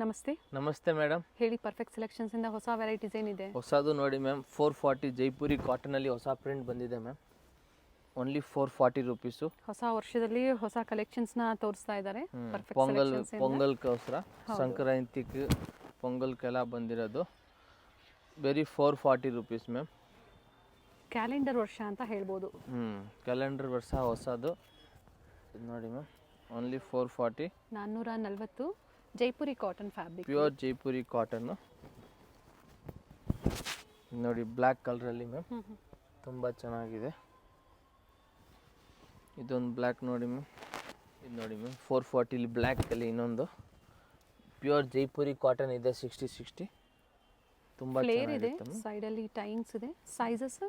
ನಮಸ್ತೆ. ನಮಸ್ತೆ ಮೇಡಮ್. ಹೇಳಿ, ಪರ್ಫೆಕ್ಟ್ ಸೆಲೆಕ್ಷನ್ಸ್ ಇಂದ ಹೊಸ ವೆರೈಟೀಸ್ ಏನಿದೆ? ಹೊಸದು ನೋಡಿ ಮ್ಯಾಮ್, 440 ಜೈಪುರಿ ಕಾಟನಲ್ಲಿ ಹೊಸ ಪ್ರಿಂಟ್ ಬಂದಿದೆ ಮ್ಯಾಮ್. Only 440 rupees. ಹೊಸ ವರ್ಷದಲ್ಲಿ ಹೊಸ ಕಲೆಕ್ಷನ್ಸ್ನ ತೋರಿಸ್ತಾ ಇದ್ದಾರೆ. ಪೊಂಗಲ್ಗೋಸ್ಕರ ಸಂಕ್ರಾಂತಿಗೆ ಪೊಂಗಲ್ಗೆಲ್ಲ ಬಂದಿರೋದು. ಬರೀ 440 ರುಪೀಸ್ ಮ್ಯಾಮ್. ಕ್ಯಾಲೆಂಡರ್ ವರ್ಷ ಅಂತ ಹೇಳ್ಬೋದು. ಕ್ಯಾಲೆಂಡರ್ ವರ್ಷ ಹೊಸದು ಇದು ನೋಡಿ ma'am. Only 440. 440 Jaipuri cotton fabric, pure Jaipuri cotton ನೋಡಿ, ಬ್ಲ್ಯಾಕ್ ಕಲರಲ್ಲಿ ಮ್ಯಾಮ್. ತುಂಬ ಚೆನ್ನಾಗಿದೆ. ಇದೊಂದು ಬ್ಲ್ಯಾಕ್ ನೋಡಿ ಮ್ಯಾಮ್. ಇದು ನೋಡಿ ಮ್ಯಾಮ್, 440 ಬ್ಲ್ಯಾಕಲ್ಲಿ ಇನ್ನೊಂದು ಪ್ಯೂರ್ ಜೈಪುರಿ ಕಾಟನ್ ಇದೆ. 60 ತುಂಬ ಚೆನ್ನಾಗಿದೆ. ಸೈಡಲ್ಲಿ ಟೈನ್ಸ್ ಇದೆ. Sizes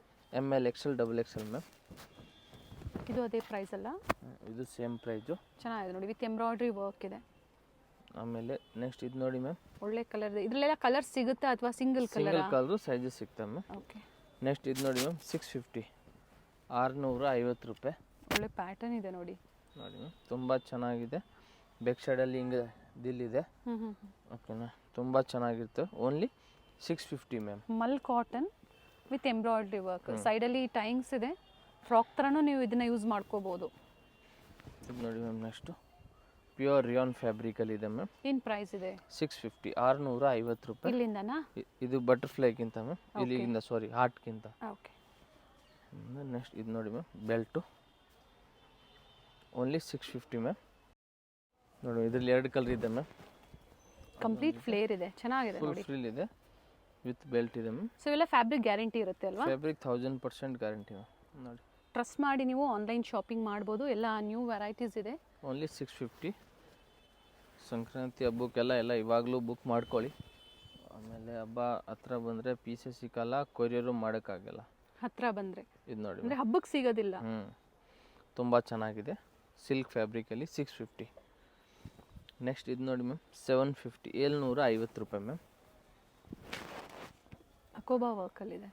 ML XL XXL ma'am. ಇದು ಅದೇ ಪ್ರೈಸ್ ಅಲ್ಲ? ಇದು ಸೇಮ್ ಪ್ರೈಸು. ಚೆನ್ನಾಗಿದೆ ನೋಡಿ, ವಿತ್ ಎಂಬ್ರಾಯ್ಡ್ರಿ ವರ್ಕ್ ಇದೆ. ಆಮೇಲೆ ನೆಕ್ಸ್ಟ್ ಇದು ನೋಡಿ ಮ್ಯಾಮ್, ಒಳ್ಳೆ ಕಲರ್ ಇದೆ. ಇದರಲ್ಲೆಲ್ಲ ಕಲರ್ ಸಿಗುತ್ತಾ ಅಥವಾ ಸಿಂಗಲ್ ಕಲರ್ ಸೈಜಸ್ ಸಿಗ್ತವೆ ಮ್ಯಾಮ್. ಓಕೆ. ನೆಕ್ಸ್ಟ್ ಇದು ನೋಡಿ ಮ್ಯಾಮ್, 650, 650 ರೂಪಾಯಿ. ಒಳ್ಳೆ ಪ್ಯಾಟರ್ನ್ ಇದೆ ನೋಡಿ. ನೋಡಿ ಮ್ಯಾಮ್, ತುಂಬ ಚೆನ್ನಾಗಿದೆ. ಬ್ಯಾಕ್ ಸೈಡಲ್ಲಿ ಹಿಂಗೆ ದಿಲ್ಲಿದೆ. ಓಕೆನಾ, ತುಂಬ ಚೆನ್ನಾಗಿರುತ್ತೆ. Only 650 ma'am. Mul cotton with embroidery work. ಸೈಡಲ್ಲಿ ಟೈಂಗ್ಸ್ ಇದೆ. ಫ್ರಾಕ್ ಥರನೂ ನೀವು ಇದನ್ನು ಯೂಸ್ ಮಾಡ್ಕೋಬೋದು. ಇದು ನೋಡಿ ಮ್ಯಾಮ್, ನೆಕ್ಸ್ಟು ಪ್ಯೂರ್ ರಿಯಾನ್ ಫ್ಯಾಬ್ರಿಕಲ್ಲಿ ಇದೆ ಮ್ಯಾಮ್. ಏನು ಪ್ರೈಸ್ ಇದೆ? 650, 650 ರೂಪಾಯಿ. ಇಲ್ಲಿಂದನಾ? ಇದು ಬಟರ್ಫ್ಲೈಗಿಂತ ಮ್ಯಾಮ್, ಇಲ್ಲಿಗಿಂತ ಸಾರಿ ಹಾರ್ಟ್ಗಿಂತ. ಓಕೆ. ನೆಕ್ಸ್ಟ್ ಇದು ನೋಡಿ ಮ್ಯಾಮ್, ಬೆಲ್ಟು ಓನ್ಲಿ 650 ಮ್ಯಾಮ್. ನೋಡಿ, ಇದರಲ್ಲಿ 2 ಕಲರ್ ಇದೆ ಮ್ಯಾಮ್. ಕಂಪ್ಲೀಟ್ ಫ್ಲೇರ್ ಇದೆ, ಚೆನ್ನಾಗಿದೆ ಫುಲ್ ನೋಡಿ. ಫ್ರಿಲ್ ಇದೆ ವಿತ್ ಬೆಲ್ಟ್ ಇದೆ ಮ್ಯಾಮ್. ಸೊ ಇವೆಲ್ಲ ಫ್ಯಾಬ್ರಿಕ್ ಗ್ಯಾರಂಟಿ ಇರುತ್ತೆ ಅಲ್ವಾ? Fabric 1000% guarantee ma'am. ನೋಡಿ, ಟ್ರಸ್ಟ್ ಮಾಡಿ ನೀವು ಆನ್ಲೈನ್ ಶಾಪಿಂಗ್ ಮಾಡ್ಬೋದು. ಎಲ್ಲ ನ್ಯೂ ವೆರೈಟೀಸ್ ಇದೆ. ಓನ್ಲಿ 650. ಸಂಕ್ರಾಂತಿ ಹಬ್ಬಕ್ಕೆಲ್ಲ ಇವಾಗಲೂ ಬುಕ್ ಮಾಡ್ಕೊಳ್ಳಿ. ಆಮೇಲೆ ಹಬ್ಬ ಹತ್ರ ಬಂದರೆ ಪೀಸೇ ಸಿಕ್ಕಲ್ಲ, ಕೊರಿಯರು ಮಾಡೋಕ್ಕಾಗಲ್ಲ. ಹತ್ರ ಬಂದರೆ ಇದು ನೋಡಿ, ಅಂದರೆ ಹಬ್ಬಕ್ಕೆ ಸಿಗೋದಿಲ್ಲ. ತುಂಬ ಚೆನ್ನಾಗಿದೆ. ಸಿಲ್ಕ್ ಫ್ಯಾಬ್ರಿಕಲ್ಲಿ 650. ನೆಕ್ಸ್ಟ್ ಇದು ನೋಡಿ ಮ್ಯಾಮ್, 750, 750 ರೂಪಾಯಿ ಮ್ಯಾಮ್. ಅಕೋಬಾ ವರ್ಕಲ್ಲಿದೆ.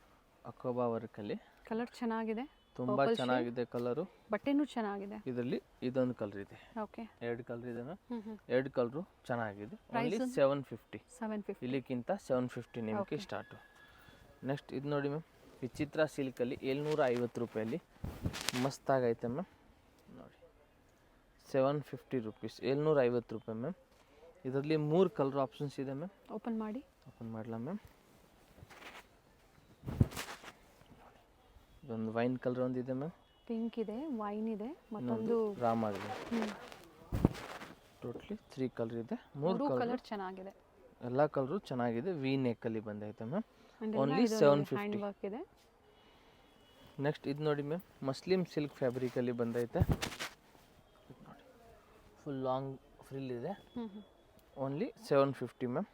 ಅಕೋಬಾ ವರ್ಕಲ್ಲಿ ಕಲರ್ ಚೆನ್ನಾಗಿದೆ. ತುಂಬ ಚೆನ್ನಾಗಿದೆ ಕಲರು. ಬಟ್ಟೆನೂ ಚೆನ್ನಾಗಿದೆ. ಇದರಲ್ಲಿ ಇದೊಂದು ಕಲರ್ ಇದೆ. ಓಕೆ. 2 ಕಲರ್ ಇದೆ ಮ್ಯಾಮ್. 2 ಕಲರು ಚೆನ್ನಾಗಿದೆ. ಓನ್ಲಿ 750. ಇಲ್ಲಿಗಿಂತ 750 ನಿಮಗೆ ಸ್ಟಾರ್ಟು. ನೆಕ್ಸ್ಟ್ ಇದು ನೋಡಿ ಮ್ಯಾಮ್, ವಿಚಿತ್ರ ಸಿಲ್ಕಲ್ಲಿ 750 ರೂಪಾಯಲ್ಲಿ ಮಸ್ತಾಗೈತೆ ಮ್ಯಾಮ್. ನೋಡಿ, 750 ರುಪೀಸ್, 750 ರೂಪಾಯಿ ಮ್ಯಾಮ್. ಇದರಲ್ಲಿ 3 ಕಲರ್ ಆಪ್ಷನ್ಸ್ ಇದೆ ಮ್ಯಾಮ್. ಓಪನ್ ಮಾಡಲ ಮ್ಯಾಮ್. ಇದೊಂದು ವೈನ್ ಕಲರ್ ಒಂದಿದೆ ಮ್ಯಾಮ್. ಪಿಂಕ್ ಇದೆ, ವೈನ್ ಇದೆ, ಮತ್ತೊಂದು ರಾಮ ಇದೆ. ಟೋಟಲಿ 3 ಕಲರ್ ಇದೆ. 3 ಕಲರ್ ಚೆನ್ನಾಗಿದೆ. ಎಲ್ಲ ಕಲರು ಚೆನ್ನಾಗಿದೆ. ವಿ ನೆಕ್ಕಲ್ಲಿ ಬಂದೈತೆ ಮ್ಯಾಮ್. ಓನ್ಲಿ 750 ಇದೆ. ನೆಕ್ಸ್ಟ್ ಇದು ನೋಡಿ ಮ್ಯಾಮ್, ಮಸ್ಲಿಮ್ ಸಿಲ್ಕ್ ಫ್ಯಾಬ್ರಿಕಲ್ಲಿ ಬಂದೈತೆ. ನೋಡಿ, ಫುಲ್ ಲಾಂಗ್ ಫ್ರಿಲ್ ಇದೆ. Only 750 ma'am.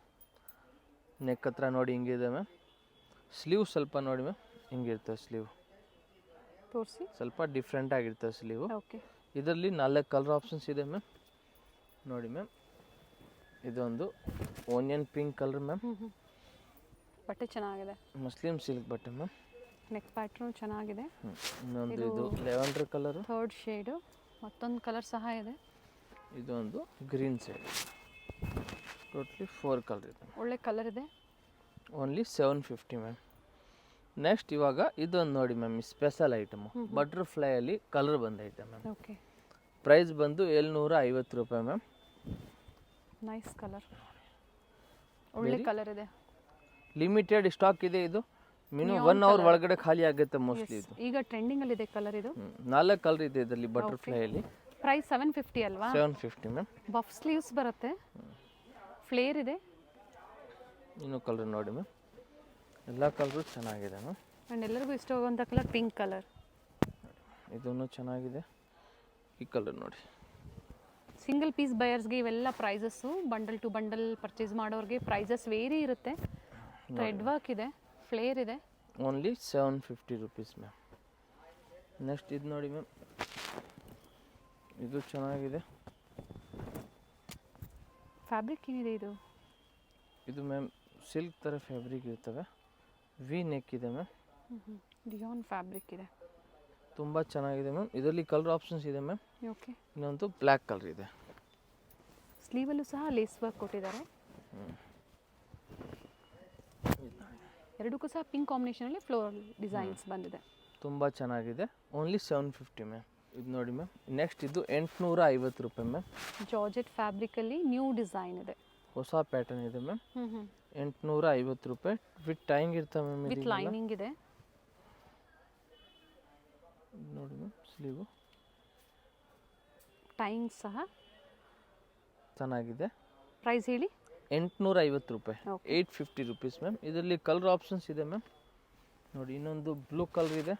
ನೆಕ್ ಹತ್ರ ನೋಡಿ ಹಿಂಗಿದೆ ಮ್ಯಾಮ್. ಸ್ಲೀವ್ ಸ್ವಲ್ಪ ನೋಡಿ ಮ್ಯಾಮ್, ಹಿಂಗಿರ್ತದೆ ಸ್ಲೀವ್. ತೋರಿಸಿ. ಸ್ವಲ್ಪ ಡಿಫ್ರೆಂಟ್ ಆಗಿರ್ತದೆ ಸ್ಲೀವು. ಓಕೆ. ಇದರಲ್ಲಿ 4 ಕಲರ್ ಆಪ್ಷನ್ಸ್ ಇದೆ ಮ್ಯಾಮ್. ನೋಡಿ ಮ್ಯಾಮ್, ಇದೊಂದು ಓನಿಯನ್ ಪಿಂಕ್ ಕಲರ್ ಮ್ಯಾಮ್. ಬಟ್ಟೆ ಚೆನ್ನಾಗಿದೆ. ಮುಸ್ಲಿಂ ಸಿಲ್ಕ್ ಬಟ್ಟೆ ಮ್ಯಾಮ್. ನೆಕ್ ಪ್ಯಾಟ್ರನ್ ಚೆನ್ನಾಗಿದೆ. ಇನ್ನೊಂದು ಇದು ಲೆವೆಂಡರ್ ಕಲರು, 3rd ಶೇಡು. ಮತ್ತೊಂದು ಕಲರ್ ಸಹ ಇದೆ. ಇದೊಂದು ಗ್ರೀನ್ ಸೈಡ್. ಟೋಟಲಿ 4 ಕಲರ್ ಇದೆ. ಒಳ್ಳೆ ಕಲರ್ ಇದೆ. Only 750 ma'am. ನೆಕ್ಸ್ಟ್ ಇವಾಗ ಇದೊಂದು ನೋಡಿ ಮ್ಯಾಮ್, ಸ್ಪೆಷಲ್ ಐಟಮು. ಬಟರ್ಫ್ಲೈಯಲ್ಲಿ ಕಲರ್ ಬಂದೈತೆ ಮ್ಯಾಮ್. ಓಕೆ. ಪ್ರೈಸ್ ಬಂದು 750 ರೂಪಾಯಿ ಮ್ಯಾಮ್. ನೈಸ್ ಕಲರ್, ಒಳ್ಳೆ ಕಲರ್ ಇದೆ. ಲಿಮಿಟೆಡ್ ಸ್ಟಾಕ್ ಇದೆ. ಇದು ಮಿನಿಮಮ್ 1 ಅವರ್ ಒಳಗಡೆ ಖಾಲಿ ಆಗುತ್ತೆ ಮೋಸ್ಟ್ಲಿ. ಇದು ಈಗ ಟ್ರೆಂಡಿಂಗ್ ಅಲ್ಲಿ ಇದೆ ಕಲರ್. ಇದು 4 ಕಲರ್ ಇದೆ ಇದರಲ್ಲಿ ಬಟರ್ಫ್ಲೈಯಲ್ಲಿ. ಪ್ರೈಸ್ 750 ಅಲ್ವಾ? 750 ಮ್ಯಾಮ್. ಬಫ್ ಸ್ಲೀವ್ಸ್ ಬರುತ್ತೆ. ಫ್ಲೇರ್ ಇದೆ. ಇನ್ನೂ ಕಲರ್ ನೋಡಿ ಮ್ಯಾಮ್, ಎಲ್ಲ ಕಲರು ಚೆನ್ನಾಗಿದೆ ಮ್ಯಾಮ್. ಆ್ಯಂಡ್ ಎಲ್ಲರಿಗೂ ಇಷ್ಟವಾಗುವಂಥ ಕಲರ್ ಪಿಂಕ್ ಕಲರ್. ಇದನ್ನು ಚೆನ್ನಾಗಿದೆ. ಈ ಕಲರ್ ನೋಡಿ. ಸಿಂಗಲ್ ಪೀಸ್ ಬಯರ್ಸ್ಗೆ ಇವೆಲ್ಲ prices. Bundle to bundle purchase ಮಾಡೋರಿಗೆ ಪ್ರೈಸಸ್ ವೇರಿ ಇರುತ್ತೆ. ಥ್ರೆಡ್ ವರ್ಕ್ ಇದೆ, ಫ್ಲೇರ್ ಇದೆ. Only 750 rupees ma'am. ನೆಕ್ಸ್ಟ್ ಇದು ನೋಡಿ ಮ್ಯಾಮ್, ಇದು ಚೆನ್ನಾಗಿದೆ. ಫ್ಯಾಬ್ರಿಕ್ ಏನಿದೆ ಇದು? ಇದು ಮ್ಯಾಮ್ ಸಿಲ್ಕ್ ಥರ ಫ್ಯಾಬ್ರಿಕ್ ಇರ್ತವೆ. ವಿ ನೆಕ್ ಇದೆ ಮ್ಯಾಮ್. ಡಿಯಾನ್ ಫ್ಯಾಬ್ರಿಕ್ ಇದೆ. ತುಂಬ ಚೆನ್ನಾಗಿದೆ ಮ್ಯಾಮ್. ಇದರಲ್ಲಿ ಕಲರ್ ಆಪ್ಷನ್ಸ್ ಇದೆ ಮ್ಯಾಮ್. ಓಕೆ. ಇನ್ನೊಂದು ಬ್ಲ್ಯಾಕ್ ಕಲರ್ ಇದೆ. ಸ್ಲೀವಲ್ಲೂ ಸಹ ಲೇಸ್ ವರ್ಕ್ ಕೊಟ್ಟಿದ್ದಾರೆ. ಎರಡಕ್ಕೂ ಸಹ ಪಿಂಕ್ ಕಾಂಬಿನೇಷನಲ್ಲಿ ಫ್ಲೋರಲ್ ಡಿಸೈನ್ಸ್ ಬಂದಿದೆ. ತುಂಬ ಚೆನ್ನಾಗಿದೆ. Only 750 ma'am. ಇದು ನೋಡಿ ಮ್ಯಾಮ್. ನೆಕ್ಸ್ಟ್ ಇದು 850 ರೂಪಾಯಿ ಮ್ಯಾಮ್. ಜಾರ್ಜೆಟ್ ಫ್ಯಾಬ್ರಿಕಲ್ಲಿ ನ್ಯೂ ಡಿಸೈನ್ ಇದೆ, ಹೊಸ ಪ್ಯಾಟರ್ನ್ ಇದೆ ಮ್ಯಾಮ್. 850 ರೂಪಾಯಿ ವಿತ್ ಟೈಂಗ್ ಇರ್ತವೆ ಮ್ಯಾಮ್. ವಿತ್ ಲೈನಿಂಗ್ ಇದೆ ನೋಡಿ ಮ್ಯಾಮ್. ಸ್ಲೀವು ಟೈಂಗ್ ಸಹ ಚೆನ್ನಾಗಿದೆ. ಪ್ರೈಸ್ ಹೇಳಿ. 850 ರೂಪಾಯಿ. 850 ರುಪೀಸ್ ಮ್ಯಾಮ್. ಇದರಲ್ಲಿ ಕಲರ್ ಆಪ್ಷನ್ಸ್ ಇದೆ ಮ್ಯಾಮ್. ನೋಡಿ ಇನ್ನೊಂದು ಬ್ಲೂ ಕಲರ್ ಇದೆ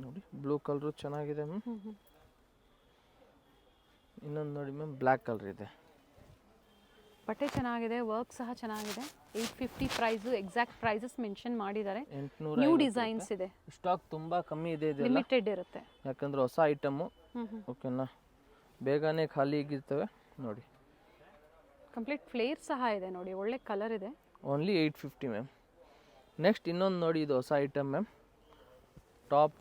ನೋಡಿ, ಬ್ಲೂ ಕಲರು ಚೆನ್ನಾಗಿದೆ ಮ್ಯಾಮ್. ಇನ್ನೊಂದು ನೋಡಿ ಮ್ಯಾಮ್, ಬ್ಲ್ಯಾಕ್ ಕಲರ್ ಇದೆ. ಬಟ್ಟೆ ಚೆನ್ನಾಗಿದೆ, ವರ್ಕ್ ಸಹ ಚೆನ್ನಾಗಿದೆ. 850 ಪ್ರೈಸು, ಎಕ್ಸಾಕ್ಟ್ ಪ್ರೈಸಸ್ ಮೆನ್ಷನ್ ಮಾಡಿದ್ದಾರೆ. ನ್ಯೂ ಡಿಸೈನ್ಸ್ ಇದೆ. ಸ್ಟಾಕ್ ತುಂಬ ಕಮ್ಮಿ ಇದೆ, ಇದೆಲ್ಲ ಲಿಮಿಟೆಡ್ ಇರುತ್ತೆ ಯಾಕಂದ್ರೆ ಹೊಸ ಐಟಮು. ಓಕೆನಾ, ಬೇಗನೆ ಖಾಲಿ ಆಗಿರ್ತವೆ ನೋಡಿ. ಕಂಪ್ಲೀಟ್ ಫ್ಲೇರ್ ಸಹ ಇದೆ ನೋಡಿ, ಒಳ್ಳೆ ಕಲರ್ ಇದೆ. Only 850 ma'am. ನೆಕ್ಸ್ಟ್ ಇನ್ನೊಂದು ನೋಡಿ, ಇದು ಹೊಸ ಐಟಮ್ ಮ್ಯಾಮ್. ಟಾಪ್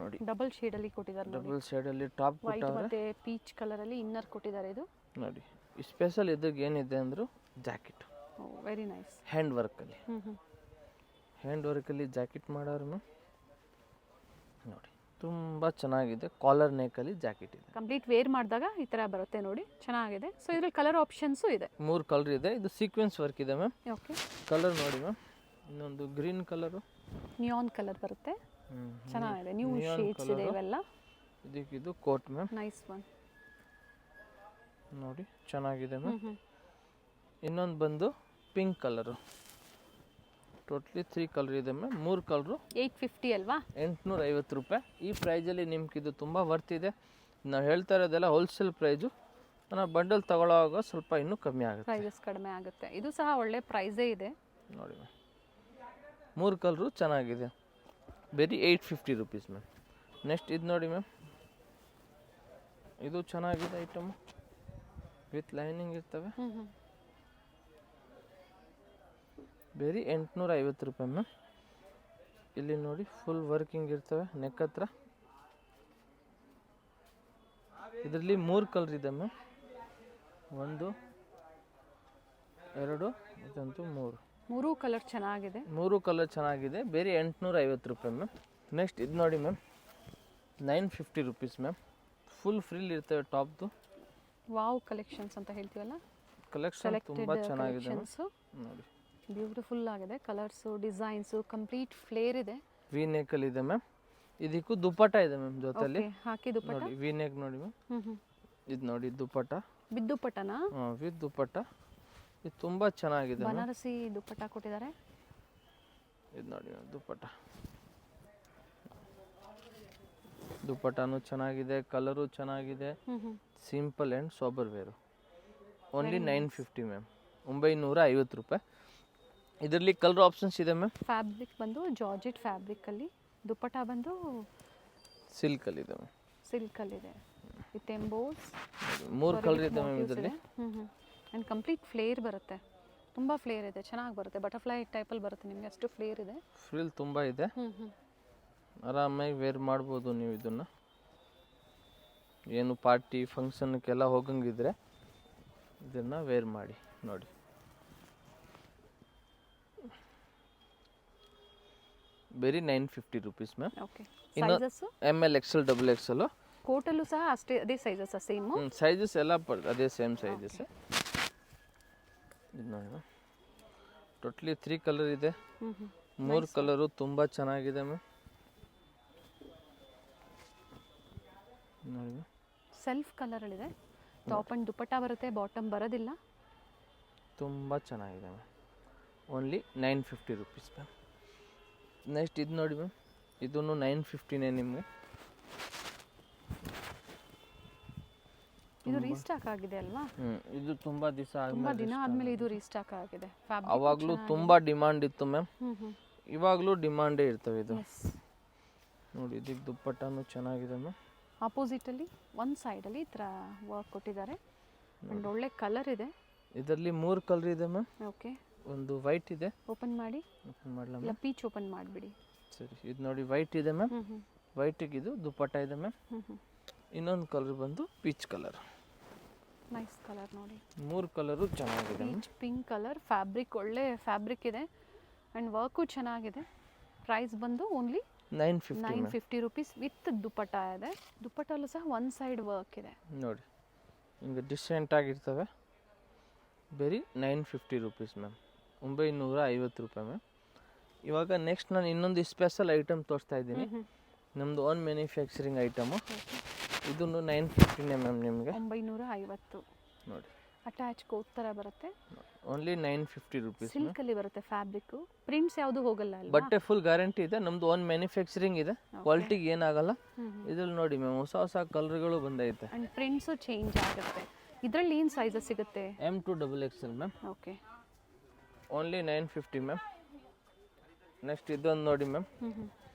ನೋಡಿ, ಡಬಲ್ ಶೇಡಲ್ಲಿ ಕೊಟ್ಟಿದ್ದಾರೆ. ಡಬಲ್ ಶೇಡಲ್ಲಿ ಟಾಪ್ ವೈಟ್ ಮತ್ತೆ ಪೀಚ್ ಕಲರಲ್ಲಿ ಇನ್ನರ್ ಕೊಟ್ಟಿದ್ದಾರೆ. ಇದು ನೋಡಿ, ಸ್ಪೆಷಲ್ ಇದ್ರಿಗೆ ಏನಿದೆ ಅಂದ್ರು ಜಾಕೆಟ್. Very nice. ಹ್ಯಾಂಡ್ ವರ್ಕಲ್ಲಿ, ಹ್ಯಾಂಡ್ ವರ್ಕಲ್ಲಿ ಜಾಕೆಟ್ ಮಾಡೋರು ಮ್ಯಾಮ್. ನೋಡಿ ತುಂಬ ಚೆನ್ನಾಗಿದೆ. ಕಾಲರ್ ನೆಕ್ಕಲ್ಲಿ ಜಾಕೆಟ್ ಇದೆ. ಕಂಪ್ಲೀಟ್ ವೇರ್ ಮಾಡಿದಾಗ ಈ ಥರ ಬರುತ್ತೆ ನೋಡಿ, ಚೆನ್ನಾಗಿದೆ. ಸೊ ಇದ್ರಲ್ಲಿ ಕಲರ್ ಆಪ್ಷನ್ಸು ಇದೆ. 3 ಕಲರ್ ಇದೆ. ಇದು ಸೀಕ್ವೆನ್ಸ್ ವರ್ಕ್ ಇದೆ ಮ್ಯಾಮ್. ಓಕೆ, ಕಲರ್ ನೋಡಿ ಮ್ಯಾಮ್. ಇನ್ನೊಂದು ಗ್ರೀನ್ ಕಲರು, ನಿಯಾನ್ ಕಲರ್ ಬರುತ್ತೆ. ಚೆನ್ನಾಗಿದೆ. ನ್ಯೂ ಶೇಡ್ಸ್ ಇದೆ ಇವೆಲ್ಲ. ಇದು ಕೋಟ್ ಮ್ಯಾಮ್. ನೈಸ್ ಒನ್ ನೋಡಿ, ಚೆನ್ನಾಗಿದೆ ಮ್ಯಾಮ್. ಇನ್ನೊಂದು ಬಂದು ಪಿಂಕ್ ಕಲರು. ಟೋಟ್ಲಿ 3 ಕಲರ್ ಇದೆ ಮ್ಯಾಮ್. 3 ಕಲರು 850 ಅಲ್ವಾ? 850 ರೂಪಾಯಿ. ಈ ಪ್ರೈಸಲ್ಲಿ ನಿಮ್ಗೆ ಇದು ತುಂಬ ವರ್ತ್ ಇದೆ. ನಾವು ಹೇಳ್ತಾ ಇರೋದೆಲ್ಲ ಹೋಲ್ಸೇಲ್ ಪ್ರೈಸು. ನಾವು ಬಂಡಲ್ ತಗೊಳ್ಳೋವಾಗ ಸ್ವಲ್ಪ ಇನ್ನೂ ಕಮ್ಮಿ ಆಗುತ್ತೆ, ಪ್ರೈಸಸ್ ಕಡಿಮೆ ಆಗುತ್ತೆ. ಇದು ಸಹ ಒಳ್ಳೆ ಪ್ರೈಸೇ ಇದೆ ನೋಡಿ ಮ್ಯಾಮ್. 3 ಕಲರು ಚೆನ್ನಾಗಿದೆ. ಬರೀ 850 ರುಪೀಸ್ ಮ್ಯಾಮ್. ನೆಕ್ಸ್ಟ್ ಇದು ನೋಡಿ ಮ್ಯಾಮ್, ಇದು ಚೆನ್ನಾಗಿದೆ ಐಟಮು. ವಿತ್ ಲೈನಿಂಗ್ ಇರ್ತವೆ. ಬರೀ 850 ರೂಪಾಯಿ ಮ್ಯಾಮ್. ಇಲ್ಲಿ ನೋಡಿ, ಫುಲ್ ವರ್ಕಿಂಗ್ ಇರ್ತವೆ ನೆಕ್ ಹತ್ರ. ಇದರಲ್ಲಿ 3 ಕಲರ್ ಇದೆ ಮ್ಯಾಮ್. 1 2 ಇದಂತೂ 3 ಕಲರ್ ಚೆನ್ನಾಗಿದೆ. 3 ಕಲರ್ ಚೆನ್ನಾಗಿದೆ. ಬೇರೆ 850 ರೂಪಾಯಿ ಮ್ಯಾಮ್. ನೆಕ್ಸ್ಟ್ ಇದು ನೋಡಿ ma'am, 950 rupees ma'am. Full frill ಇರ್ತವೆ ಟಾಪ್ದು. ವಾವ್ ಕಲೆಕ್ಷನ್ಸ್ ಅಂತ ಹೇಳ್ತೀವಲ್ಲ, ಕಲೆಕ್ಷನ್ ತುಂಬ ಚೆನ್ನಾಗಿದೆ ನೋಡಿ. ಬ್ಯೂಟಿಫುಲ್ ಆಗಿದೆ. ಕಲರ್ಸು, ಡಿಸೈನ್ಸು, ಕಂಪ್ಲೀಟ್ ಫ್ಲೇರ್ ಇದೆ. ವಿ ನೆಕ್ಕಲ್ಲಿ ಇದೆ ಮ್ಯಾಮ್. ಇದಕ್ಕೂ ದುಪ್ಪಟ್ಟ ಇದೆ ಮ್ಯಾಮ್ ಜೊತೆಲಿ. ಹಾಕಿ ದುಪ್ಪಟ್ಟ ನೋಡಿ, ವಿ ನೆಕ್ ನೋಡಿ ಮ್ಯಾಮ್. ಇದು ನೋಡಿ ದುಪ್ಪಟ್ಟ. ವಿತ್ ದುಪ್ಪಟ್ಟನಾ? ವಿತ್ ದುಪ್ಪಟ್ಟ. ಇದು ತುಂಬ ಚೆನ್ನಾಗಿದೆ. ಬನಾರಸಿ ದುಪ್ಪಟ್ಟ ಕೊಟ್ಟಿದ್ದಾರೆ. ಇದು ನೋಡಿ ದುಪ್ಪಟ್ಟ. ದುಪ್ಪಟ್ಟನೂ ಚೆನ್ನಾಗಿದೆ, ಕಲರು ಚೆನ್ನಾಗಿದೆ. Simple and sober wear. Only 950 ma'am. 950 ರೂಪಾಯಿ. ಇದರಲ್ಲಿ ಕಲರ್ ಆಪ್ಷನ್ಸ್ ಇದೆ ಮ್ಯಾಮ್. ಫ್ಯಾಬ್ರಿಕ್ ಬಂದು ಜಾರ್ಜೆಟ್ ಫ್ಯಾಬ್ರಿಕಲ್ಲಿ, ದುಪ್ಪಟ್ಟ ಬಂದು ಸಿಲ್ಕಲ್ಲಿ ಇದೆ ಮ್ಯಾಮ್. ಸಿಲ್ಕಲ್ಲಿದೆ ವಿತ್ ಎಂಬೋಸ್. 3 ಕಲರ್ ಇದೆ ಮ್ಯಾಮ್ ಇದರಲ್ಲಿ. ಆ್ಯಂಡ್ ಕಂಪ್ಲೀಟ್ ಫ್ಲೇರ್ ಬರುತ್ತೆ. ತುಂಬ ಫ್ಲೇರ್ ಇದೆ, ಚೆನ್ನಾಗಿ ಬರುತ್ತೆ. ಬಟರ್ಫ್ಲೈ ಟೈಪಲ್ಲಿ ಬರುತ್ತೆ ನಿಮಗೆ, ಅಷ್ಟು ಫ್ಲೇರ್ ಇದೆ. ಫ್ರಿಲ್ ತುಂಬ ಇದೆ. ಆರಾಮಾಗಿ ವೇರ್ ಮಾಡ್ಬೋದು ನೀವು ಇದನ್ನು. ಏನು ಪಾರ್ಟಿ ಫಂಕ್ಷನ್ಗೆಲ್ಲ ಹೋಗಂಗಿದ್ರೆ ಇದನ್ನು ವೇರ್ ಮಾಡಿ ನೋಡಿ. ಬರೀ 950 rupees ma'am. Okay, sizes ML XL XXL. ಕೋಟಲ್ಲೂ ಸಹ ಅಷ್ಟೇ, ಅದೇ ಸೈಜಸ್ ಸೇಮ್. ಸೈಜಸ್ ಎಲ್ಲ ಅದೇ ಸೇಮ್ ಸೈಜಸ್. ಇದು ನೋಡಿ ಮ್ಯಾಮ್, ಟೋಟ್ಲಿ 3 ಕಲರ್ ಇದೆ. 3 ಕಲರು ತುಂಬ ಚೆನ್ನಾಗಿದೆ ಮ್ಯಾಮ್. ನೋಡಿ ಮ್ಯಾಮ್, ಸೆಲ್ಫ್ ಕಲರಲ್ಲಿದೆ. ಟಾಪ್ ಆ್ಯಂಡ್ ದುಪ್ಪಟ್ಟ ಬರುತ್ತೆ, ಬಾಟಮ್ ಬರೋದಿಲ್ಲ. ತುಂಬ ಚೆನ್ನಾಗಿದೆ ma'am. Only 950 rupees ma'am. Next ಇದು ನೋಡಿ ಮ್ಯಾಮ್, ಇದೂ 950ನೇ ನಿಮಗೆ. ಇದು ರೀಸ್ಟಾಕ್ ಆಗಿದೆ ಅಲ್ವಾ? ಇದು ತುಂಬ ದಿನ ಆದಮೇಲೆ ಇದು ರೀಸ್ಟಾಕ್ ಆಗಿದೆ. ಅವಾಗಲೂ ತುಂಬ ಡಿಮಾಂಡ್ ಇತ್ತು ಮ್ಯಾಮ್. ಇವಾಗಲೂ ಡಿಮಾಂಡೇ ಇರ್ತವೆ ಇದು. ನೋಡಿ, ಇದಕ್ಕೆ ದುಪ್ಪಟ್ಟನೂ ಚೆನ್ನಾಗಿದೆ ಮ್ಯಾಮ್. ಆಪೋಸಿಟಲ್ಲಿ ಒಂದು ಸೈಡಲ್ಲಿ ಈ ಥರ ವರ್ಕ್ ಕೊಟ್ಟಿದ್ದಾರೆ. ಆ್ಯಂಡ್ ಒಳ್ಳೆ ಕಲರ್ ಇದೆ. ಇದರಲ್ಲಿ 3 ಕಲರ್ ಇದೆ ಮ್ಯಾಮ್. ಓಕೆ, ಒಂದು ವೈಟ್ ಇದೆ. ಓಪನ್ ಮಾಡಿ. ಓಪನ್ ಮಾಡಲ ಇಲ್ಲ, ಪೀಚ್ ಓಪನ್ ಮಾಡಿಬಿಡಿ. ಸರಿ, ಇದು ನೋಡಿ ವೈಟ್ ಇದೆ ಮ್ಯಾಮ್. ವೈಟಿಗೆ ಇದು ದುಪ್ಪಟ್ಟ ಇದೆ ಮ್ಯಾಮ್. ಇನ್ನೊಂದು ಕಲರ್ ಬಂದು ಪೀಚ್ ಕಲರ್. ನೈಸ್ ಕಲರ್ ನೋಡಿ, 3 ಕಲರು ಚೆನ್ನಾಗಿದೆ. ಪೀಚ್ ಪಿಂಕ್ ಕಲರ್, ಫ್ಯಾಬ್ರಿಕ್ ಒಳ್ಳೆ ಫ್ಯಾಬ್ರಿಕ್ ಇದೆ ಆ್ಯಂಡ್ ವರ್ಕು ಚೆನ್ನಾಗಿದೆ. ಪ್ರೈಸ್ ಬಂದು ಓನ್ಲಿ 950 ರುಪೀಸ್ ವಿತ್ ದುಪ್ಪಟ್ಟ ಇದೆ. ದುಪ್ಪಟ್ಟಲ್ಲೂ ಸಹ ಒನ್ ಸೈಡ್ ವರ್ಕ್ ಇದೆ ನೋಡಿ, ಹಿಂಗೆ ಡಿಸೆಂಟ್ ಆಗಿರ್ತವೆ. ಬರೀ 950 ರುಪೀಸ್ ಮ್ಯಾಮ್, 950 ರೂಪಾಯಿ ಮ್ಯಾಮ್. ಇವಾಗ ನೆಕ್ಸ್ಟ್ ನಾನು ಇನ್ನೊಂದು ಸ್ಪೆಷಲ್ ಐಟಮ್ ತೋರಿಸ್ತಾ ಇದ್ದೀನಿ. ನಮ್ಮದು ಓನ್ ಮ್ಯಾನುಫ್ಯಾಕ್ಚರಿಂಗ್ ಐಟಮು. ಇದನ್ನು 950ನೇ ಮ್ಯಾಮ್ ನಿಮಗೆ. 950 ನೋಡಿ, ಅಟ್ಯಾಚ್ ಕೋಟ್ ಥರ ಬರುತ್ತೆ. Only 950 rupees. ಸಿಲ್ಕಲ್ಲಿ ಬರುತ್ತೆ ಫ್ಯಾಬ್ರಿಕ್ಕು, ಪ್ರಿಂಟ್ಸ್ ಯಾವುದು ಹೋಗಲ್ಲ ಅಲ್ವಾ? ಬಟ್ಟೆ ಫುಲ್ ಗ್ಯಾರಂಟಿ ಇದೆ. ನಮ್ಮದು ಓನ್ ಮ್ಯಾನುಫ್ಯಾಕ್ಚರಿಂಗ್ ಇದೆ, ಕ್ವಾಲಿಟಿಗೆ ಏನಾಗಲ್ಲ. ಇದ್ರಲ್ಲಿ ನೋಡಿ ಮ್ಯಾಮ್, ಹೊಸ ಹೊಸ ಕಲರ್ಗಳು ಬಂದೈತೆ ಆ್ಯಂಡ್ ಪ್ರಿಂಟ್ಸು ಚೇಂಜ್ ಆಗುತ್ತೆ. ಇದರಲ್ಲಿ ಏನು ಸೈಜಸ್ ಸಿಗುತ್ತೆ? M to XXL ma'am. Okay, only 950 ma'am. Next ಇದೊಂದು ನೋಡಿ ಮ್ಯಾಮ್,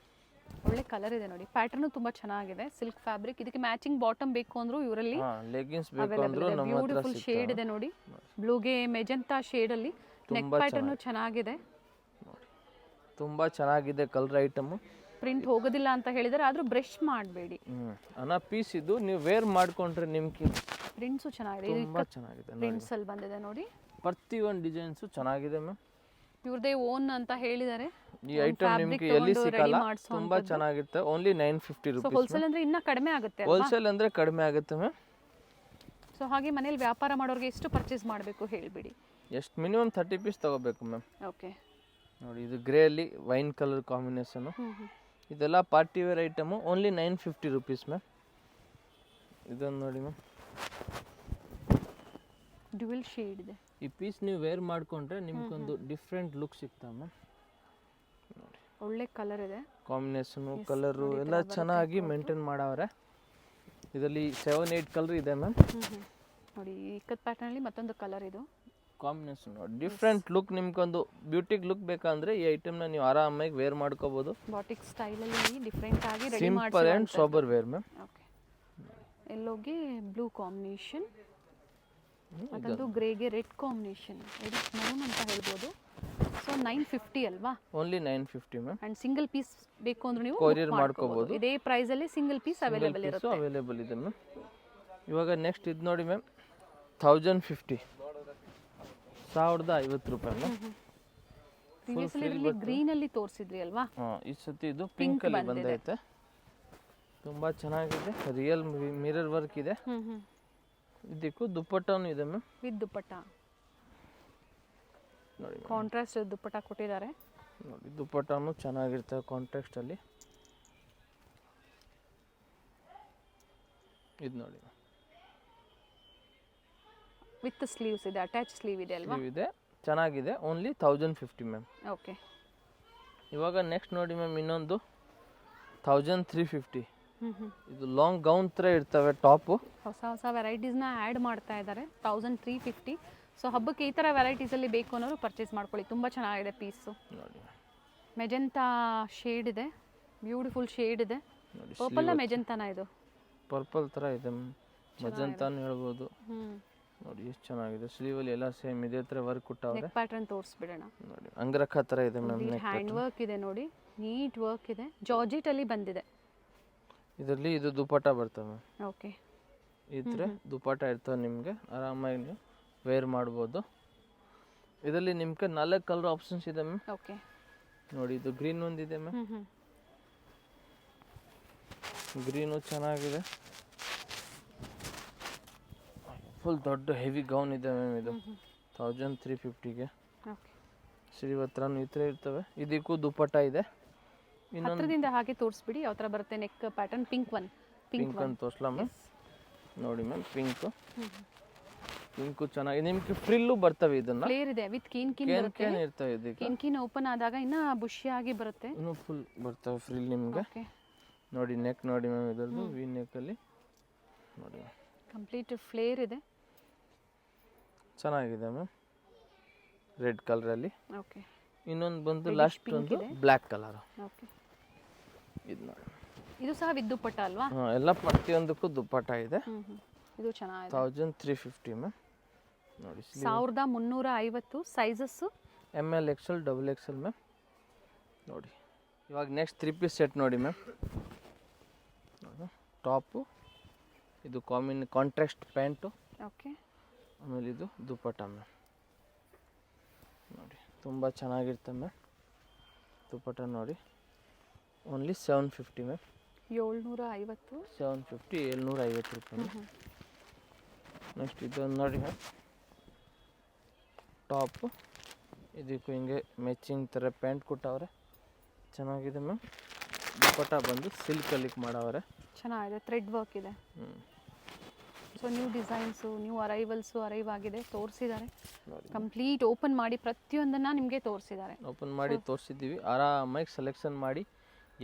ಒಳ್ಳೆ ಕಲರ್ ಇದೆ ನೋಡಿ, ಪ್ಯಾಟರ್ನು ತುಂಬ ಚೆನ್ನಾಗಿದೆ. ಸಿಲ್ಕ್ ಫ್ಯಾಬ್ರಿಕ್, ಇದಕ್ಕೆ ಮ್ಯಾಚಿಂಗ್ ಬಾಟಮ್ ಬೇಕು ಅಂದ್ರು ಇವರಲ್ಲಿ ಲೆಗಿನ್ಸ್ ಬೇಕು ಅಂದ್ರು ನಮ್ಮ ಹತ್ರ ಬ್ಯೂಟಿಫುಲ್ ಶೇಡ್ ಇದೆ ನೋಡಿ, ಬ್ಲೂಗೆ ಮೆಜೆಂಟಾ ಶೇಡಲ್ಲಿ. ನೆಕ್ ಪ್ಯಾಟರ್ನು ಚೆನ್ನಾಗಿದೆ, ತುಂಬಾ ಚೆನ್ನಾಗಿದೆ ಕಲರ್ ಐಟಮು. ಪ್ರಿಂಟ್ ಹೋಗೋದಿಲ್ಲ ಅಂತ ಹೇಳಿದರೆ, ಆದರೂ ಬ್ರಷ್ ಮಾಡಬೇಡಿ. ಅನ್ನ ಪೀಸ್ ಇದು, ನೀವು ವೇರ್ ಮಾಡ್ಕೊಂಡ್ರೆ ನಿಮ್ಗೆ ಪ್ರಿಂಟ್ಸು ಚೆನ್ನಾಗಿದೆ, ತುಂಬಾ ಚೆನ್ನಾಗಿದೆ. ಪ್ರಿಂಟ್ಸ್ ಅಲ್ಲಿ ಬಂದಿದೆ ನೋಡಿ, ಪ್ರತಿಯೊಂದು ಡಿಸೈನ್ಸು ಚೆನ್ನಾಗಿದೆ ಮ್ಯಾಮ್. ಇವ್ರದೇ ಓನ್ ಅಂತ ಹೇಳಿದ್ದಾರೆ. ಈ ಐಟಮ್ ನಿಮಗೆ ಎಲ್ಲಿ ಸಿಗಲ್ಲ, ತುಂಬಾ ಚೆನ್ನಾಗಿರುತ್ತೆ. Only 950 rupees. ಹೋಲ್ಸೇಲ್ ಅಂದ್ರೆ ಇನ್ನ ಕಡಿಮೆ ಆಗುತ್ತೆ. ಹೋಲ್ಸೇಲ್ ಅಂದ್ರೆ ಕಡಿಮೆ ಆಗುತ್ತೆ ಮ್ಯಾಮ್. ಸೊ ಹಾಗೆ ಮನೇಲಿ ವ್ಯಾಪಾರ ಮಾಡೋರಿಗೆ ಎಷ್ಟು ಪರ್ಚೇಸ್ ಮಾಡಬೇಕು ಹೇಳ್ಬಿಡಿ. ಎಷ್ಟು ಮಿನಿಮಮ್ 30 ಪೀಸ್ ತಗೋಬೇಕು ಮ್ಯಾಮ್. ಓಕೆ ನೋಡಿ, ಇದು ಗ್ರೇ ಅಲ್ಲಿ ವೈನ್ ಕಲರ್ ಕಾಂಬಿನೇಷನ್. ಇದೆಲ್ಲ party wear item. Only 950 rupees ma'am. ಇದೊಂದು ನೋಡಿ ಮ್ಯಾಮ್, ಡ್ಯುಯಲ್ ಶೇಡ್ ಇದೆ. ಈ ಪೀಸ್ ನೀವು ವೇರ್ ಮಾಡ್ಕೊಂಡ್ರೆ ನಿಮ್ಗೊಂದು ಡಿಫ್ರೆಂಟ್ ಲುಕ್ ಸಿಗ್ತಾವೆ ಮ್ಯಾಮ್. ನೋಡಿ, ಒಳ್ಳೆ ಕಲರ್ ಇದೆ, ಕಾಂಬಿನೇಷನು ಕಲರು ಎಲ್ಲ ಚೆನ್ನಾಗಿ ಮೇಂಟೈನ್ ಮಾಡವ್ರೆ. ಇದರಲ್ಲಿ 7-8 ಕಲರ್ ಇದೆ ಮ್ಯಾಮ್. ನೋಡಿ, ಇಕ್ಕತ್ ಪ್ಯಾಟರ್ನ್ ಅಲ್ಲಿ ಮತ್ತೊಂದು ಕಲರ್ ಇದು ಕಾಂಬಿನೇಷನ್ ನೋಡಿ, ಡಿಫ್ರೆಂಟ್ ಲುಕ್. ನಿಮ್ಗೊಂದು ಬ್ಯೂಟಿಗೆ ಲುಕ್ ಬೇಕಂದ್ರೆ ಈ ಐಟಮ್ನ ನೀವು ಆರಾಮಾಗಿ ವೇರ್ ಮಾಡ್ಕೋಬಹುದು. ಬಾಟಿಕ್ ಸ್ಟೈಲಲ್ಲಿ ಡಿಫ್ರೆಂಟ್ ಆಗಿ ರೆಡಿ ಮಾಡಿ. Simple and sober wear ma'am. Okay, ಎಲ್ಲೋಗೆ ಬ್ಲೂ ಕಾಂಬಿನೇಷನ್, ಮತ್ತೊಂದು ಗ್ರೇಗೆ ರೆಡ್ ಕಾಂಬಿನೇಷನ್, ಇದು ಮರೂನ್ ಅಂತ ಹೇಳ್ಬೋದು. ಸೊ 950 ಅಲ್ವಾ? Only 950 ma'am. And single piece ಬೇಕು ಅಂದ್ರೆ ನೀವು ಕೊರಿಯರ್ ಮಾಡ್ಕೋಬಹುದು. ಇದೇ ಪ್ರೈಸ್ ಅಲ್ಲಿ ಸಿಂಗಲ್ ಪೀಸ್ ಅವೈಲೇಬಲ್ ಇರುತ್ತೆ. ಅವೈಲೇಬಲ್ ಇದೆ ಮ್ಯಾಮ್. ಇವಾಗ ನೆಕ್ಸ್ಟ್ ಇದು ನೋಡಿ ಮ್ಯಾಮ್, 1050, 1050 ರೂಪಾಯಿ ಮ್ಯಾಮ್. ಪ್ರೀವಿಯಸ್ಲಿ ಗ್ರೀನ್ ಅಲ್ಲಿ ತೋರಿಸಿದ್ರಿ ಅಲ್ವಾ? ಈ ಸತಿ ಇದು ಪಿಂಕ್ ಅಲ್ಲಿ ಬಂದೈತೆ. ತುಂಬಾ ಚೆನ್ನಾಗಿದೆ, ರಿಯಲ್ ಮಿರರ್ ವರ್ಕ್ ಇದೆ. ಇದಕ್ಕೂ ದುಪ್ಪಟ್ಟನೂ ಇದೆ ಮ್ಯಾಮ್. ವಿತ್ ದುಪ್ಪಟ್ಟ ನೋಡಿ, ಕಾಂಟ್ರಾಸ್ಟ್ ದುಪ್ಪಟ್ಟ ಕೊಟ್ಟಿದ್ದಾರೆ ನೋಡಿ. ದುಪ್ಪಟ್ಟನೂ ಚೆನ್ನಾಗಿರ್ತವೆ ಕಾಂಟ್ರಾಸ್ಟ್ ಅಲ್ಲಿ. ಇದು ನೋಡಿ, ವಿತ್ ಸ್ಲೀವ್ಸ್ ಇದೆ, ಅಟ್ಯಾಚ್ ಸ್ಲೀವ್ ಇದೆ ಅಲ್ವಾ? ಸ್ಲೀವ್ ಇದೆ, ಚೆನ್ನಾಗಿದೆ. Only 1050 ma'am. ಓಕೆ, ಇವಾಗ ನೆಕ್ಸ್ಟ್ ನೋಡಿ ಮ್ಯಾಮ್, ಇನ್ನೊಂದು 1350. ಇದು ಲಾಂಗ್ ಗೌನ್ ಥರ ಇರ್ತವೆ ಟಾಪು. ಹೊಸ ಹೊಸ ವೆರೈಟೀಸ್ನ ಆ್ಯಡ್ ಮಾಡ್ತಾ ಇದ್ದಾರೆ. 1350. ಸೊ ಹಬ್ಬಕ್ಕೆ ಈ ಥರ ವೆರೈಟೀಸಲ್ಲಿ ಬೇಕು ಅನ್ನೋರು ಪರ್ಚೇಸ್ ಮಾಡ್ಕೊಳ್ಳಿ. ತುಂಬ ಚೆನ್ನಾಗಿದೆ ಪೀಸು ನೋಡಿ. ಮೆಜೆಂಟಾ ಶೇಡ್ ಇದೆ, ಬ್ಯೂಟಿಫುಲ್ ಶೇಡ್ ಇದೆ. ನೋಡಿ, ಪರ್ಪಲ್ ಮೆಜೆಂಟಾನ ಇದು? ಪರ್ಪಲ್ ಥರ ಇದೆ, ಮೆಜೆಂಟಾನು ಹೇಳ್ಬೋದು. ನೋಡಿ ಎಷ್ಟು ಚೆನ್ನಾಗಿದೆ. ಸ್ಲೀವಲ್ಲಿ ಎಲ್ಲ ಸೇಮ್ ಇದೇ ಥರ ವರ್ಕ್ ಕೊಟ್ಟವ್ರೆ. ನೆಕ್ ಪ್ಯಾಟರ್ನ್ ತೋರಿಸ್ಬಿಡೋಣ. ನೋಡಿ, ಅಂಗರಖ ಥರ ಇದೆ ಮ್ಯಾಮ್. ಹ್ಯಾಂಡ್ ವರ್ಕ್ ಇದೆ ನೋಡಿ, ನೀಟ್ ವರ್ಕ್ ಇದೆ. ಜಾರ್ಜೆಟ್ ಅಲ್ಲಿ ಬಂದಿದೆ. ಇದರಲ್ಲಿ ಇದು ದುಪ್ಪಟ್ಟ ಬರ್ತವೆ ಮ್ಯಾಮ್. ಓಕೆ, ಈ ಥರ ದುಪ್ಪಟ್ಟ ಇರ್ತವೆ, ನಿಮಗೆ ಆರಾಮಾಗಿ ನೀವು ವೇರ್ ಮಾಡ್ಬೋದು. ಇದರಲ್ಲಿ ನಿಮ್ಗೆ 4 ಕಲರ್ ಆಪ್ಷನ್ಸ್ ಇದೆ ಮ್ಯಾಮ್. ಓಕೆ, ನೋಡಿ, ಇದು ಗ್ರೀನ್ ಒಂದಿದೆ ಮ್ಯಾಮ್. ಗ್ರೀನು ಚೆನ್ನಾಗಿದೆ. ಫುಲ್ ದೊಡ್ಡ ಹೆವಿ ಗೌನ್ ಇದೆ ಮ್ಯಾಮ್. ಇದು 1350ಗೆ. ಓಕೆ, ಸ್ಲೀವ್ ಹತ್ರನೂ ಈ ಥರ ಇರ್ತವೆ. ಇದಕ್ಕೂ ದುಪ್ಪಟ್ಟ ಇದೆ. ಹತ್ರದಿಂದ ಹಾಗೆ ತೋರಿಸ್ಬಿಡಿ ಯಾವ ಥರ ಬರುತ್ತೆ ನೆಕ್ ಪ್ಯಾಟರ್ನ್. ಪಿಂಕ್ ಅಂತ ತೋರಿಸ್ಲಾ ಮ್ಯಾಮ್? ನೋಡಿ ಮ್ಯಾಮ್, ಪಿಂಕು ಚೆನ್ನಾಗಿ. ನಿಮ್ಗೆ ಫ್ರಿಲ್ಲು ಬರ್ತವೆ. ಇದನ್ನ ಫ್ಲೇರ್ ಇದೆ ವಿತ್ ಕೀನ್ ಬರುತ್ತೆ. ಇರ್ತವೆ. ಇದಕ್ಕೆ ಕೀನ್ ಓಪನ್ ಆದಾಗ ಇನ್ನ ಬುಷಿಯಾಗಿ ಬರುತ್ತೆ. ಇನ್ನು ಫುಲ್ ಬರ್ತವೆ ಫ್ರಿಲ್ ನಿಮಗೆ. ನೋಡಿ, ನೆಕ್ ನೋಡಿ ಮ್ಯಾಮ್, ಇದರದ್ದು ವಿ ನೆಕ್ ಅಲ್ಲಿ ನೋಡಿ, ಕಂಪ್ಲೀಟ್ ಫ್ಲೇರ್ ಇದೆ, ಚೆನ್ನಾಗಿದೆ ಮ್ಯಾಮ್. ರೆಡ್ ಕಲರ್ ಅಲ್ಲಿ. ಓಕೆ, ಇನ್ನೊಂದು ಬಂದು ಲಾಸ್ಟ್ ಒಂದು ಬ್ಲ್ಯಾಕ್ ಕಲರ್. ಓಕೆ, ಇದು ನೋಡಿ, ಇದು ಸಹ ವಿತ್ ದುಪ್ಪಟ್ಟ ಅಲ್ವಾ? ಎಲ್ಲ ಪ್ರತಿಯೊಂದಕ್ಕೂ ದುಪ್ಪಟ್ಟ ಇದೆ. ಇದು ಚೆನ್ನಾಗಿದೆ. 1350 ಮ್ಯಾಮ್. ನೋಡಿ, 1350. Sizes ML XL XXL ma'am. ನೋಡಿ, ಇವಾಗ ನೆಕ್ಸ್ಟ್ 3 ಪೀಸ್ ಸೆಟ್ ನೋಡಿ ಮ್ಯಾಮ್. ಟಾಪು, ಇದು ಕಾಂಟ್ರಾಸ್ಟ್ ಪ್ಯಾಂಟು. ಓಕೆ, ಆಮೇಲೆ ಇದು ದುಪ್ಪಟ್ಟ ಮ್ಯಾಮ್ ನೋಡಿ ತುಂಬ ಚೆನ್ನಾಗಿರುತ್ತೆ ಮ್ಯಾಮ್. ದುಪ್ಪಟ್ಟ ನೋಡಿ ಓನ್ಲಿ 750 ಮ್ಯಾಮ್. 750. 750 750 ರೂಪಾಯಿ. ನೆಕ್ಸ್ಟ್ ಇದೊಂದು ನೋಡಿ ಮ್ಯಾಮ್ ಟಾಪು, ಇದಕ್ಕೂ ಹಿಂಗೆ ಮ್ಯಾಚಿಂಗ್ ಥರ ಪ್ಯಾಂಟ್ ಕೊಟ್ಟವ್ರೆ, ಚೆನ್ನಾಗಿದೆ ಮ್ಯಾಮ್. ದುಪ್ಪಟ್ಟ ಬಂದು ಸಿಲ್ಕಲ್ಲಿ ಮಾಡವ್ರೆ, ಚೆನ್ನಾಗಿದೆ, ಥ್ರೆಡ್ ವರ್ಕ್ ಇದೆ. So new designs, new arrive ಆಗಿದೆ, ತೋರಿಸಿದ್ದಾರೆ. ಕಂಪ್ಲೀಟ್ ಓಪನ್ ಮಾಡಿ ಪ್ರತಿಯೊಂದನ್ನು ನಿಮಗೆ ತೋರಿಸಿದ್ದಾರೆ. ಓಪನ್ ಮಾಡಿ ತೋರಿಸಿದ್ದೀವಿ. ಆರಾಮಾಗಿ ಸೆಲೆಕ್ಷನ್ ಮಾಡಿ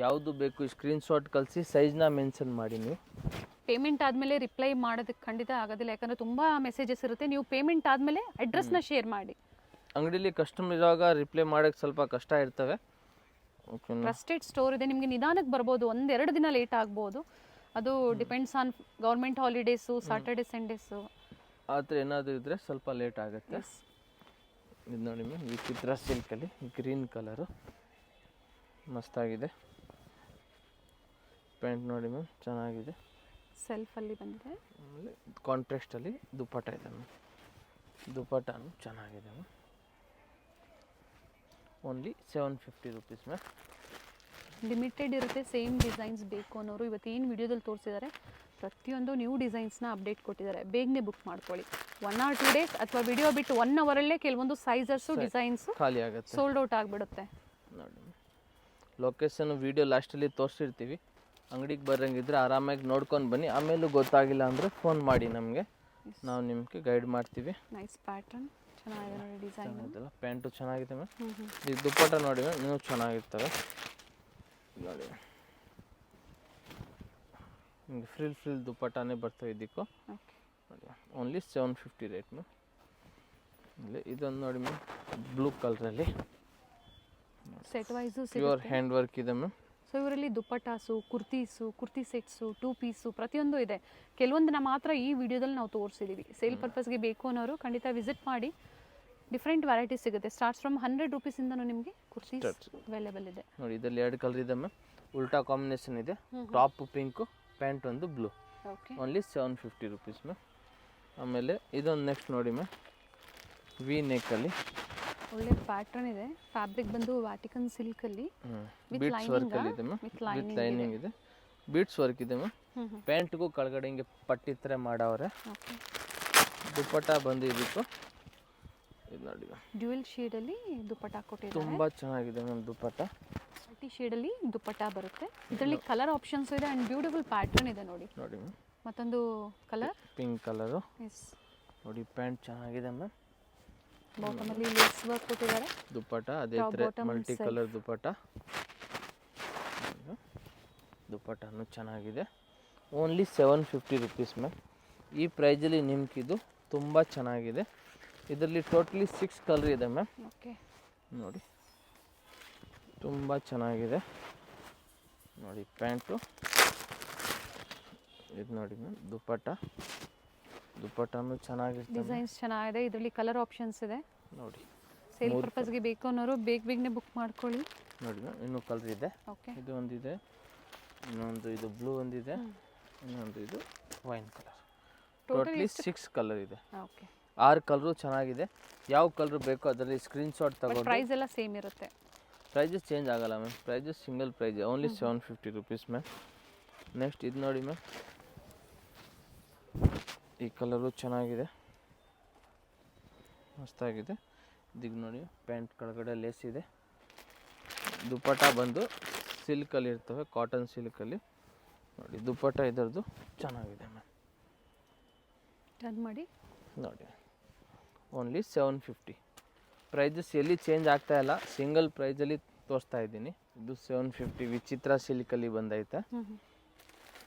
ಯಾವುದು ಬೇಕು ಸ್ಕ್ರೀನ್ಶಾಟ್ ಕಳಿಸಿ ಸೈಜ್ನ ಮೆನ್ಷನ್ ಮಾಡಿ. ನೀವು ಪೇಮೆಂಟ್ ಆದಮೇಲೆ ರಿಪ್ಲೈ ಮಾಡೋದಕ್ಕೆ ಖಂಡಿತ ಆಗೋದಿಲ್ಲ, ಯಾಕಂದರೆ ತುಂಬ ಮೆಸೇಜಸ್ ಇರುತ್ತೆ. ನೀವು ಪೇಮೆಂಟ್ ಆದಮೇಲೆ ಅಡ್ರೆಸ್ನ ಶೇರ್ ಮಾಡಿ. ಅಂಗಡಿಲಿ ಕಸ್ಟಮರ್ ಇರುವಾಗ ರಿಪ್ಲೈ ಮಾಡೋಕ್ಕೆ ಸ್ವಲ್ಪ ಕಷ್ಟ ಇರ್ತವೆ. ಟ್ರಸ್ಟೆಡ್ ಸ್ಟೋರ್ ಇದೆ, ನಿಮಗೆ ನಿಧಾನಕ್ಕೆ ಬರ್ಬೋದು, 1-2 ದಿನ ಲೇಟ್ ಆಗ್ಬೋದು. ಅದು depends on government holidays, Saturday Sundays ಆ ಥರ ಏನಾದರೂ ಇದ್ದರೆ ಸ್ವಲ್ಪ ಲೇಟ್ ಆಗುತ್ತೆ. ಇದು ನೋಡಿ ಮ್ಯಾಮ್ ವಿಚಿತ್ರ ಸಿಲ್ಕಲ್ಲಿ ಗ್ರೀನ್ ಕಲರು ಮಸ್ತಾಗಿದೆ. ಪ್ಯಾಂಟ್ ನೋಡಿ ಮ್ಯಾಮ್ ಚೆನ್ನಾಗಿದೆ, ಸೆಲ್ಫಲ್ಲಿ ಬಂದಿದೆ. ಆಮೇಲೆ ಕಾಂಟ್ರಾಸ್ಟಲ್ಲಿ ದುಪ್ಪಟ್ಟ ಇದೆ ಮ್ಯಾಮ್. ದುಪ್ಪಟ್ಟನು ಚೆನ್ನಾಗಿದೆ ma'am. Only 750 rupees ma'am. Limited ಇರುತ್ತೆ. ಸೇಮ್ ಡಿಸೈನ್ಸ್ ಬೇಕು ಅನ್ನೋರು ಇವತ್ತೇನು ವಿಡಿಯೋದಲ್ಲಿ ತೋರಿಸಿದ್ದಾರೆ ಪ್ರತಿಯೊಂದು ನ್ಯೂ ಡಿಸೈನ್ಸ್ನ ಅಪ್ಡೇಟ್ ಕೊಟ್ಟಿದ್ದಾರೆ. ಬೇಗನೆ ಬುಕ್ ಮಾಡ್ಕೊಳ್ಳಿ. 1 or 2 days ಅಥವಾ ವಿಡಿಯೋ ಬಿಟ್ಟು 1 ಅವರಲ್ಲೇ ಕೆಲವೊಂದು ಸೈಜಸ್ಸು ಡಿಸೈನ್ಸು ಖಾಲಿ ಆಗುತ್ತೆ, ಸೋಲ್ಡ್ ಔಟ್ ಆಗಿಬಿಡುತ್ತೆ. ನೋಡಿ ಲೊಕೇಶನ್ ವಿಡಿಯೋ ಲಾಸ್ಟಲ್ಲಿ ತೋರಿಸಿರ್ತೀವಿ. ಅಂಗಡಿಗೆ ಬರೋಂಗಿದ್ರೆ ಆರಾಮಾಗಿ ನೋಡ್ಕೊಂಡು ಬನ್ನಿ. ಆಮೇಲೂ ಗೊತ್ತಾಗಿಲ್ಲ ಅಂದರೆ ಫೋನ್ ಮಾಡಿ ನಮಗೆ, ನಾವು ನಿಮಗೆ ಗೈಡ್ ಮಾಡ್ತೀವಿ. ನೈಸ್ ಪ್ಯಾಟರ್ನ್, ಚೆನ್ನಾಗಿದೆ ನೋಡಿ ಡಿಸೈನ್. ಅದೆಲ್ಲ ಪ್ಯಾಂಟು ಚೆನ್ನಾಗಿದೆ ಮ್ಯಾಮ್. ಈ ದುಪ್ಪಟ್ಟ ನೋಡಿ ಮ್ಯಾಮ್ ನೀವು ಚೆನ್ನಾಗಿರ್ತವೆ ನೋಡಿ. ನಿಮಗೆ ಫ್ರಿಲ್ ದುಪ್ಪಟ್ಟನೇ ಬರ್ತವೆ ಇದಕ್ಕೂ ನೋಡಿ. Only 750 rate ma'am. ಇಲ್ಲಿ ಇದೊಂದು ನೋಡಿ ಮ್ಯಾಮ್ ಬ್ಲೂ ಕಲರಲ್ಲಿ set wise pure hand work ಇದೆ ಮ್ಯಾಮ್. ಸೊ ಇವರಲ್ಲಿ ದುಪ್ಪಟ್ಟಾಸು, ಕುರ್ತಿ ಸೆಟ್ಸು, 2 ಪೀಸು ಪ್ರತಿಯೊಂದು ಇದೆ. ಕೆಲವೊಂದನ್ನ ಮಾತ್ರ ಈ ವಿಡಿಯೋದಲ್ಲಿ ನಾವು ತೋರಿಸಿದ್ದೀವಿ. ಸೇಲ್ ಪರ್ಪಸ್ಗೆ ಬೇಕು ಅನ್ನೋರು ಖಂಡಿತ ವಿಸಿಟ್ ಮಾಡಿ. ಡಿಫ್ರೆಂಟ್ ವೆರೈಟೀಸ್ ಸಿಗುತ್ತೆ. ಸ್ಟಾರ್ಟ್ಸ್ ಫ್ರಮ್ 100 ರೂಪೀಸಿಂದನೂ ನಿಮಗೆ ಕುರ್ತೀಸ್ ಅವೈಲೇಬಲ್ ಇದೆ ನೋಡಿ. ಇದರಲ್ಲಿ 2 ಕಲರ್ ಇದೆ ಮ್ಯಾಮ್, ಉಲ್ಟಾ ಕಾಂಬಿನೇಷನ್ ಇದೆ. ಟಾಪ್ ಪಿಂಕು, ಪ್ಯಾಂಟ್ ಒಂದು ಬ್ಲೂ. Only 750 rupees ma'am. ಆಮೇಲೆ ಇದೊಂದು ನೆಕ್ಸ್ಟ್ ನೋಡಿ ಮ್ಯಾಮ್ ವಿ ನೆಕ್ಕಲ್ಲಿ ಒಳ್ಳೆ ಪ್ಯಾಟರ್ನ್ ಇದೆ. ಫ್ಯಾಬ್ರಿಕ್ ಬಂದು ವ್ಯಾಟಿಕನ್ ಸಿಲ್ಕಲ್ಲಿ ಬೀಟ್ಸ್ ವರ್ಕ್ ಅಲ್ಲಿ ಇದೆ ಮ್ಯಾಮ್. ವಿತ್ ಲೈನಿಂಗ್ ಇದೆ, ಬೀಟ್ಸ್ ವರ್ಕ್ ಇದೆ ಮ್ಯಾಮ್. ಪ್ಯಾಂಟ್ಗೂ ಕೆಳಗಡೆ ಹಿಂಗೆ ಪಟ್ಟಿ ಥರ ಮಾಡವ್ರೆ. ದುಪ್ಪಟ್ಟ ಬಂದು ಇದಕ್ಕೂ ಇದು ನೋಡಿ ಡ್ಯೂಯಲ್ ಶೇಡಲ್ಲಿ ದುಪ್ಪಟ್ಟ ಕೊಟ್ಟಿದ್ದಾರೆ. ತುಂಬ ಚೆನ್ನಾಗಿದೆ ಮ್ಯಾಮ್ ದುಪ್ಪಟ್ಟ. ಮಲ್ಟಿ ಶೇಡಲ್ಲಿ ದುಪ್ಪಟ್ಟ ಬರುತ್ತೆ. ಇದರಲ್ಲಿ ಕಲರ್ ಆಪ್ಷನ್ಸ್ ಇದೆ ಆ್ಯಂಡ್ ಬ್ಯೂಟಿಫುಲ್ ಪ್ಯಾಟರ್ನ್ ಇದೆ ನೋಡಿ. ನೋಡಿ ಮ್ಯಾಮ್ ಮತ್ತೊಂದು ಕಲರ್ ಪಿಂಕ್ ಕಲರು. ಎಸ್ ನೋಡಿ ಪ್ಯಾಂಟ್ ಚೆನ್ನಾಗಿದೆ ಮ್ಯಾಮ್. ಬಾಟಮಲ್ಲಿ ಲೇಸ್ ವರ್ಕ್ ಕೊಟ್ಟಿದ್ದಾರೆ. ದುಪ್ಪಟ್ಟ ಅದೇ ಥರ ಮಲ್ಟಿ ಕಲರ್ ದುಪ್ಪಟ್ಟ. ದುಪ್ಪಟ್ಟನು ಚೆನ್ನಾಗಿದೆ. Only 750 rupees ma'am. ಈ ಪ್ರೈಸಲ್ಲಿ ನಿಮ್ಗಿದು ತುಂಬ ಚೆನ್ನಾಗಿದೆ. ಇದರಲ್ಲಿ ಟೋಟಲಿ 6 ಕಲರ್ ಇದೆ ಮ್ಯಾಮ್. ಓಕೆ ನೋಡಿ ತುಂಬ ಚೆನ್ನಾಗಿದೆ ನೋಡಿ ಪ್ಯಾಂಟು. ಇದು ನೋಡಿ ಮ್ಯಾಮ್ ದುಪ್ಪಟ್ಟನು ಚೆನ್ನಾಗಿರುತ್ತೆ. ಡಿಸೈನ್ಸ್ ಚೆನ್ನಾಗಿದೆ. ಇದರಲ್ಲಿ ಕಲರ್ ಆಪ್ಷನ್ಸ್ ಇದೆ ನೋಡಿ. ಸೇಲ್ ಪರ್ಪಸ್ಗೆ ಬೇಕು ಅನ್ನೋರು ಬೇಗನೆ ಬುಕ್ ಮಾಡ್ಕೊಳ್ಳಿ. ನೋಡಿ ಮ್ಯಾಮ್ ಇನ್ನೂ ಕಲರ್ ಇದೆ. ಓಕೆ ಇದು ಒಂದಿದೆ, ಇನ್ನೊಂದು ಇದು ಬ್ಲೂ ಒಂದಿದೆ, ಇನ್ನೊಂದು ಇದು ವೈನ್ ಕಲರ್. ಟೋಟಲಿ 6 ಕಲರ್ ಇದೆ. ಓಕೆ 6 ಕಲರು ಚೆನ್ನಾಗಿದೆ. ಯಾವ ಕಲರ್ ಬೇಕೋ ಅದರಲ್ಲಿ ಸ್ಕ್ರೀನ್ಶಾಟ್ ತಗೊಂಡು. ಪ್ರೈಸ್ ಎಲ್ಲ ಸೇಮ್ ಇರುತ್ತೆ. ಪ್ರೈಸಸ್ ಚೇಂಜ್ ಆಗಲ್ಲ ma'am. Prices single price only 750 rupees ma'am. Next ಇದು ನೋಡಿ ಮ್ಯಾಮ್, ಈ ಕಲರು ಚೆನ್ನಾಗಿದೆ, ಮಸ್ತಾಗಿದೆ. ಇದಕ್ಕೆ ನೋಡಿ ಪ್ಯಾಂಟ್ ಕೆಳಗಡೆ ಲೇಸ್ ಇದೆ. ದುಪ್ಪಟ್ಟ ಬಂದು ಸಿಲ್ಕಲ್ಲಿ ಇರ್ತವೆ, ಕಾಟನ್ ಸಿಲ್ಕಲ್ಲಿ ನೋಡಿ. ದುಪ್ಪಟ್ಟ ಇದರದ್ದು ಚೆನ್ನಾಗಿದೆ ಮ್ಯಾಮ್. ಟರ್ನ್ ಮಾಡಿ ನೋಡಿ ಓನ್ಲಿ 750. ಪ್ರೈಸಸ್ ಎಲ್ಲಿ ಚೇಂಜ್ ಆಗ್ತಾ ಇಲ್ಲ, ಸಿಂಗಲ್ ಪ್ರೈಸಲ್ಲಿ ತೋರಿಸ್ತಾ ಇದ್ದೀನಿ. ಇದು 750 ವಿಚಿತ್ರ ಸಿಲ್ಕಲ್ಲಿ ಬಂದೈತೆ.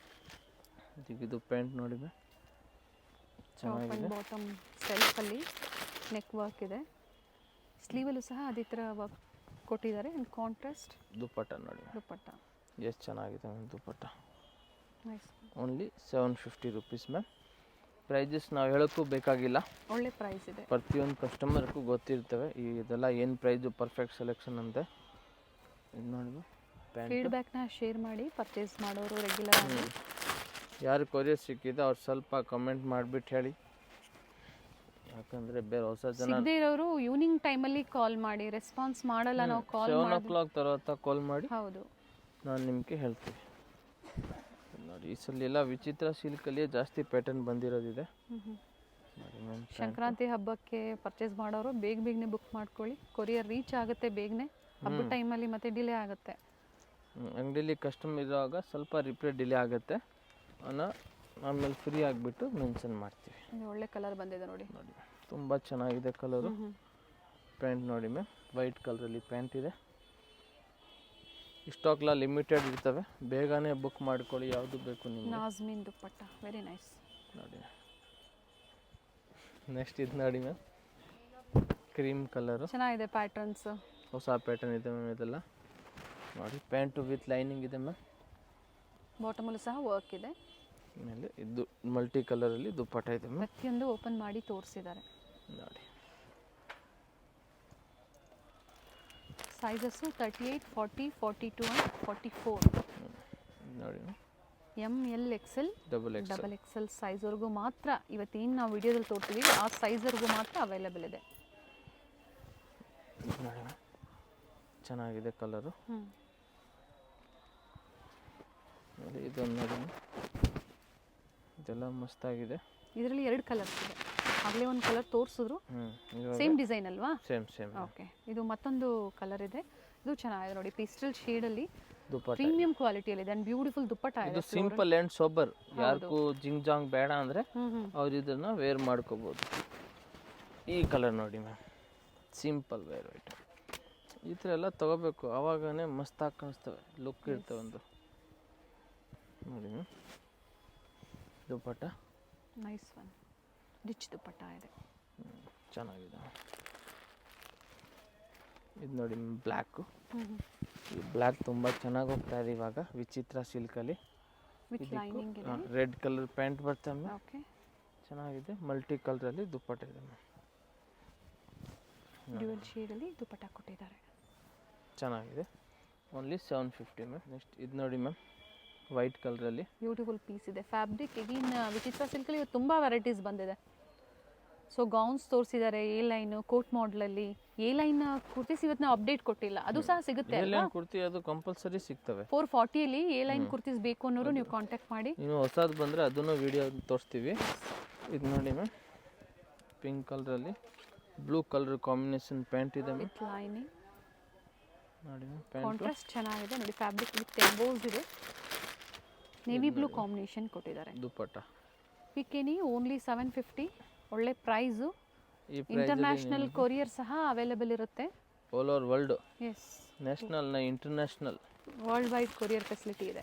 ಇದು ಪ್ಯಾಂಟ್ ನೋಡಿ ಮ್ಯಾಮ್ ಚೆನ್ನಾಗಿದೆ. ಬಾಟಮ್ ಸೆಲ್ಫಲ್ಲಿ ನೆಕ್ ವರ್ಕ್ ಇದೆ. ಸ್ಲೀವಲ್ಲೂ ಸಹ ಅದೇ ಥರ ವರ್ಕ್ ಕೊಟ್ಟಿದ್ದಾರೆ. ಆ್ಯಂಡ್ ಕಾಂಟ್ರಾಸ್ಟ್ ದುಪ್ಪಟ್ಟ ನೋಡಿ ದುಪ್ಪಟ್ಟ ಎಷ್ಟು ಚೆನ್ನಾಗಿದೆ ma'am dupatta. Nice. Only 750 rupees ma'am. Prices ನಾವು ಹೇಳೋಕ್ಕೂ ಬೇಕಾಗಿಲ್ಲ, ಒಳ್ಳೆ ಪ್ರೈಸ್ ಇದೆ. ಪ್ರತಿಯೊಂದು ಕಸ್ಟಮರ್ಗೂ ಗೊತ್ತಿರ್ತವೆ ಇದೆಲ್ಲ ಏನು ಪ್ರೈಸು, ಪರ್ಫೆಕ್ಟ್ ಸೆಲೆಕ್ಷನ್ ಅಂತೆ. ಇದು ನೋಡಿ ಫೀಡ್ಬ್ಯಾಕ್ನ ಶೇರ್ ಮಾಡಿ ಪರ್ಚೇಸ್ ಮಾಡೋರು ರೆಗ್ಯುಲರ್ ಆಗಿ. ಯಾರು ಕೊರಿಯರ್ ಸಿಕ್ಕಿದೆ ಅವ್ರು ಸ್ವಲ್ಪ ಕಮೆಂಟ್ ಮಾಡಿಬಿಟ್ಟು ಹೇಳಿ ಯಾಕಂದರೆ ಬೇರೆ ಹೊಸ ಜನ ಸಿಗದೇ ಇರೋರು ಈವ್ನಿಂಗ್ ಟೈಮಲ್ಲಿ ಕಾಲ್ ಮಾಡಿ, ರೆಸ್ಪಾನ್ಸ್ ಮಾಡಲ್ಲ ನಾವು ಕಾಲ್ 7 o'clock తర్వాత ಕಾಲ್ ಮಾಡಿ ಹೌದು ನಾನು ನಿಮಗೆ ಹೇಳ್ತೀವಿ. ನೋಡಿ ಈ ಸಲ ಎಲ್ಲ ವಿಚಿತ್ರ ಸಿಲ್ಕಲ್ಲಿ ಜಾಸ್ತಿ ಪ್ಯಾಟರ್ನ್ ಬಂದಿರೋದಿದೆ. ನೋಡಿ ಮ್ಯಾಮ್, ಸಂಕ್ರಾಂತಿ ಹಬ್ಬಕ್ಕೆ ಪರ್ಚೇಸ್ ಮಾಡೋರು ಬೇಗನೆ ಬುಕ್ ಮಾಡ್ಕೊಳ್ಳಿ. ಕೊರಿಯರ್ ರೀಚ್ ಆಗುತ್ತೆ ಬೇಗನೆ, ಹಬ್ಬದ ಟೈಮಲ್ಲಿ ಮತ್ತೆ ಡಿಲೇ ಆಗುತ್ತೆ. ಅಂಗಡಿಲಿ ಕಸ್ಟಮರ್ ಇರುವಾಗ ಸ್ವಲ್ಪ ರಿಪ್ಲೈ ಡಿಲೇ ಆಗುತ್ತೆ, ಆಮೇಲೆ ಫ್ರೀ ಆಗಿಬಿಟ್ಟು ಮೆನ್ಷನ್ ಮಾಡ್ತೀವಿ. ಇದು ಒಳ್ಳೆ ಕಲರ್ ಬಂದಿದೆ ನೋಡಿ. ನೋಡಿ ತುಂಬ ಚೆನ್ನಾಗಿದೆ ಕಲರು. ಪ್ಯಾಂಟ್ ನೋಡಿ ಮ್ಯಾಮ್, ವೈಟ್ ಕಲರಲ್ಲಿ ಪ್ಯಾಂಟ್ ಇದೆ. ಸ್ಟಾಕ್ಲ ಲಿಮಿಟೆಡ್ ಇರ್ತವೆ, ಬೇಗನೆ ಬುಕ್ ಮಾಡ್ಕೊಳ್ಳಿ ಯಾವುದು ಬೇಕು ನಿಮಗೆ. ನಾಜ್ಮಿನ್ ದುಪ್ಪಟ್ಟ ವೆರಿ ನೈಸ್. ನೋಡಿ ನೆಕ್ಸ್ಟ್ ಇದು ನೋಡಿ ಮ್ಯಾಮ್, ಕ್ರೀಮ್ ಕಲರು, ಚೆನ್ನಾಗಿದೆ ಪ್ಯಾಟರ್ನ್ಸ್, ಹೊಸ ಪ್ಯಾಟರ್ನ್ ಇದೆ ಮ್ಯಾಮ್ ಇದೆಲ್ಲ. ನೋಡಿ ಪ್ಯಾಂಟು ವಿತ್ ಲೈನಿಂಗ್ ಇದೆ ಮ್ಯಾಮ್, ಬಾಟಮಲ್ಲೂ ಸಹ ವರ್ಕ್ ಇದೆ. ಆಮೇಲೆ ಇದು ಮಲ್ಟಿ ಕಲರಲ್ಲಿ ದುಪ್ಪಟ್ಟ ಇದೆ ಮ್ಯಾಮ್. ಪ್ರತಿಯೊಂದು ಓಪನ್ ಮಾಡಿ ತೋರಿಸಿದ್ದಾರೆ. ನೋಡಿ ಸೈಜಸ್ಸು 38, 40, 42 ಆ್ಯಂಡ್ 44. ನೋಡಿ ML, ಡಬಲ್ XL ಸೈಜ್ವರೆಗೂ ಮಾತ್ರ ಇವತ್ತೇನು ನಾವು ವಿಡಿಯೋದಲ್ಲಿ ತೋರಿಸಿದ್ದೀವಿ ಆ ಸೈಜ್ವರೆಗೂ ಮಾತ್ರ ಅವೈಲೇಬಲ್ ಇದೆ. ನೋಡಿ ಚೆನ್ನಾಗಿದೆ ಕಲರು. ನೋಡಿ ಇದೊಂದು ನೋಡಿ, ಇದೆಲ್ಲ ಮಸ್ತಾಗಿದೆ. ಇದರಲ್ಲಿ 2 ಕಲರ್ಸ್ ಇದೆ, ಆಗಲೇ ಒಂದು ಕಲರ್ ತೋರಿಸಿದ್ರು. ಸೇಮ್ ಡಿಸೈನ್ ಅಲ್ವಾ? ಸೇಮ್. ಓಕೆ, ಇದು ಮತ್ತೊಂದು ಕಲರ್ ಇದೆ, ಇದು ಚೆನ್ನಾಗಿದೆ ನೋಡಿ. ಪೇಸ್ಟಲ್ ಶೇಡಲ್ಲಿ ದುಪ್ಪಟ್ಟ ಪ್ರೀಮಿಯಂ ಕ್ವಾಲಿಟಿಯಲ್ಲಿ ಇದೆ ಆ್ಯಂಡ್ ಬ್ಯೂಟಿಫುಲ್ ದುಪ್ಪಟ್ಟ ಇದೆ. ಇದು ಸಿಂಪಲ್ ಆ್ಯಂಡ್ ಸೋಬರ್, ಯಾರಿಗೂ ಜಿಂಗ್ ಜಾಂಗ್ ಬೇಡ ಅಂದರೆ ಅವ್ರು ಇದನ್ನು ವೇರ್ ಮಾಡ್ಕೋಬೋದು. ಈ ಕಲರ್ ನೋಡಿ ಮ್ಯಾಮ್, ಸಿಂಪಲ್ ವೇರ್ ವೈಟ್. ಈ ಥರ ಎಲ್ಲ ತೊಗೋಬೇಕು, ಆವಾಗನೇ ಮಸ್ತಾಗಿ ಕಾಣಿಸ್ತವೆ, ಲುಕ್ ಇರ್ತವೆ ಒಂದು. ನೋಡಿ ma'am dupatta nice one, rich ದುಪ್ಪಟ್ಟ ಇದೆ, ಚೆನ್ನಾಗಿದೆ. ಇದು ನೋಡಿ ಬ್ಲ್ಯಾಕು, ಈ ಬ್ಲ್ಯಾಕ್ ತುಂಬ ಚೆನ್ನಾಗಿ ಹೋಗ್ತಾ ಇದೆ ಇವಾಗ ವಿಚಿತ್ರ ಸಿಲ್ಕಲ್ಲಿ. ವಿತ್ ಲೈನಿಂಗ್ ಇದೆ. ರೆಡ್ ಕಲರ್ ಪ್ಯಾಂಟ್ ಬರ್ತವೆ, ಓಕೆ ಚೆನ್ನಾಗಿದೆ. ಮಲ್ಟಿ ಕಲರಲ್ಲಿ ದುಪ್ಪಟ್ಟ ಇದೆ ಮ್ಯಾಮ್, ಡ್ಯುಯಲ್ ಶೇಡಲ್ಲಿ ದುಪ್ಪಟ್ಟ ಕೊಟ್ಟಿದ್ದಾರೆ, ಚೆನ್ನಾಗಿದೆ. Only 750 ma'am. ನೆಕ್ಸ್ಟ್ ಇದು ನೋಡಿ ಮ್ಯಾಮ್, ವೈಟ್ ಕಲರಲ್ಲಿ ಬ್ಯೂಟಿಫುಲ್ ಪೀಸ್ ಇದೆ. ಫ್ಯಾಬ್ರಿಕ್ ಎಗೇನ್ ವಿಚಿತ್ರ ಸಿಲ್ಕಲ್ಲಿ ತುಂಬ ವೆರೈಟೀಸ್ ಬಂದಿದೆ. ಸೊ ಗೌನ್ಸ್ ತೋರಿಸಿದ್ದಾರೆ, ಎ ಲೈನು ಕೋಟ್ ಮಾಡಲಲ್ಲಿ. ಎ ಲೈನ್ ಕುರ್ತೀಸ್ ಇವತ್ತು ನಾವು ಅಪ್ಡೇಟ್ ಕೊಟ್ಟಿಲ್ಲ, ಅದು ಸಹ ಸಿಗುತ್ತೆ ಅಲ್ವಾ? ಕುರ್ತಿ ಅದು ಕಂಪಲ್ಸರಿ ಸಿಗ್ತವೆ. 440 ಎ ಲೈನ್ ಕುರ್ತೀಸ್ ಬೇಕು ಅನ್ನೋರು ನೀವು ಕಾಂಟ್ಯಾಕ್ಟ್ ಮಾಡಿ. ಇನ್ನು ಹೊಸದು ಬಂದರೆ ಅದನ್ನು ವಿಡಿಯೋ ತೋರಿಸ್ತೀವಿ. ಇದು ನೋಡಿ ಮ್ಯಾಮ್, ಪಿಂಕ್ ಕಲರಲ್ಲಿ ಬ್ಲೂ ಕಲರ್ ಕಾಂಬಿನೇಷನ್ ಪ್ಯಾಂಟ್ ಇದೆ ವಿತ್ ಲೈನಿಂಗ್. ನೋಡಿ ಮ್ಯಾಮ್, ಪ್ಯಾಂಟ್ ಕಾಂಟ್ರಾಸ್ಟ್ ಚೆನ್ನಾಗಿದೆ ನೋಡಿ. ಫ್ಯಾಬ್ರಿಕ್ ವಿತ್ ಎಂಬೋಸ್ ಇದೆ, ನೇವಿ ಬ್ಲೂ ಕಾಂಬಿನೇಷನ್ ಕೊಟ್ಟಿದ್ದಾರೆ. ದುಪ್ಪಟ್ಟ ಪಿಕೆನಿ ಓನ್ಲಿ 750, ಒಳ್ಳೆ ಪ್ರೈಸು. ಇಂಟರ್ನ್ಯಾಷನಲ್ ಕೊರಿಯರ್ ಸಹ ಅವೈಲೇಬಲ್ ಇರುತ್ತೆ. ಆಲ್ ಓವರ್ ವರ್ಲ್ಡ್, ಎಸ್, ನ್ಯಾಷನಲ್ನ international world wide courier facility ಇದೆ.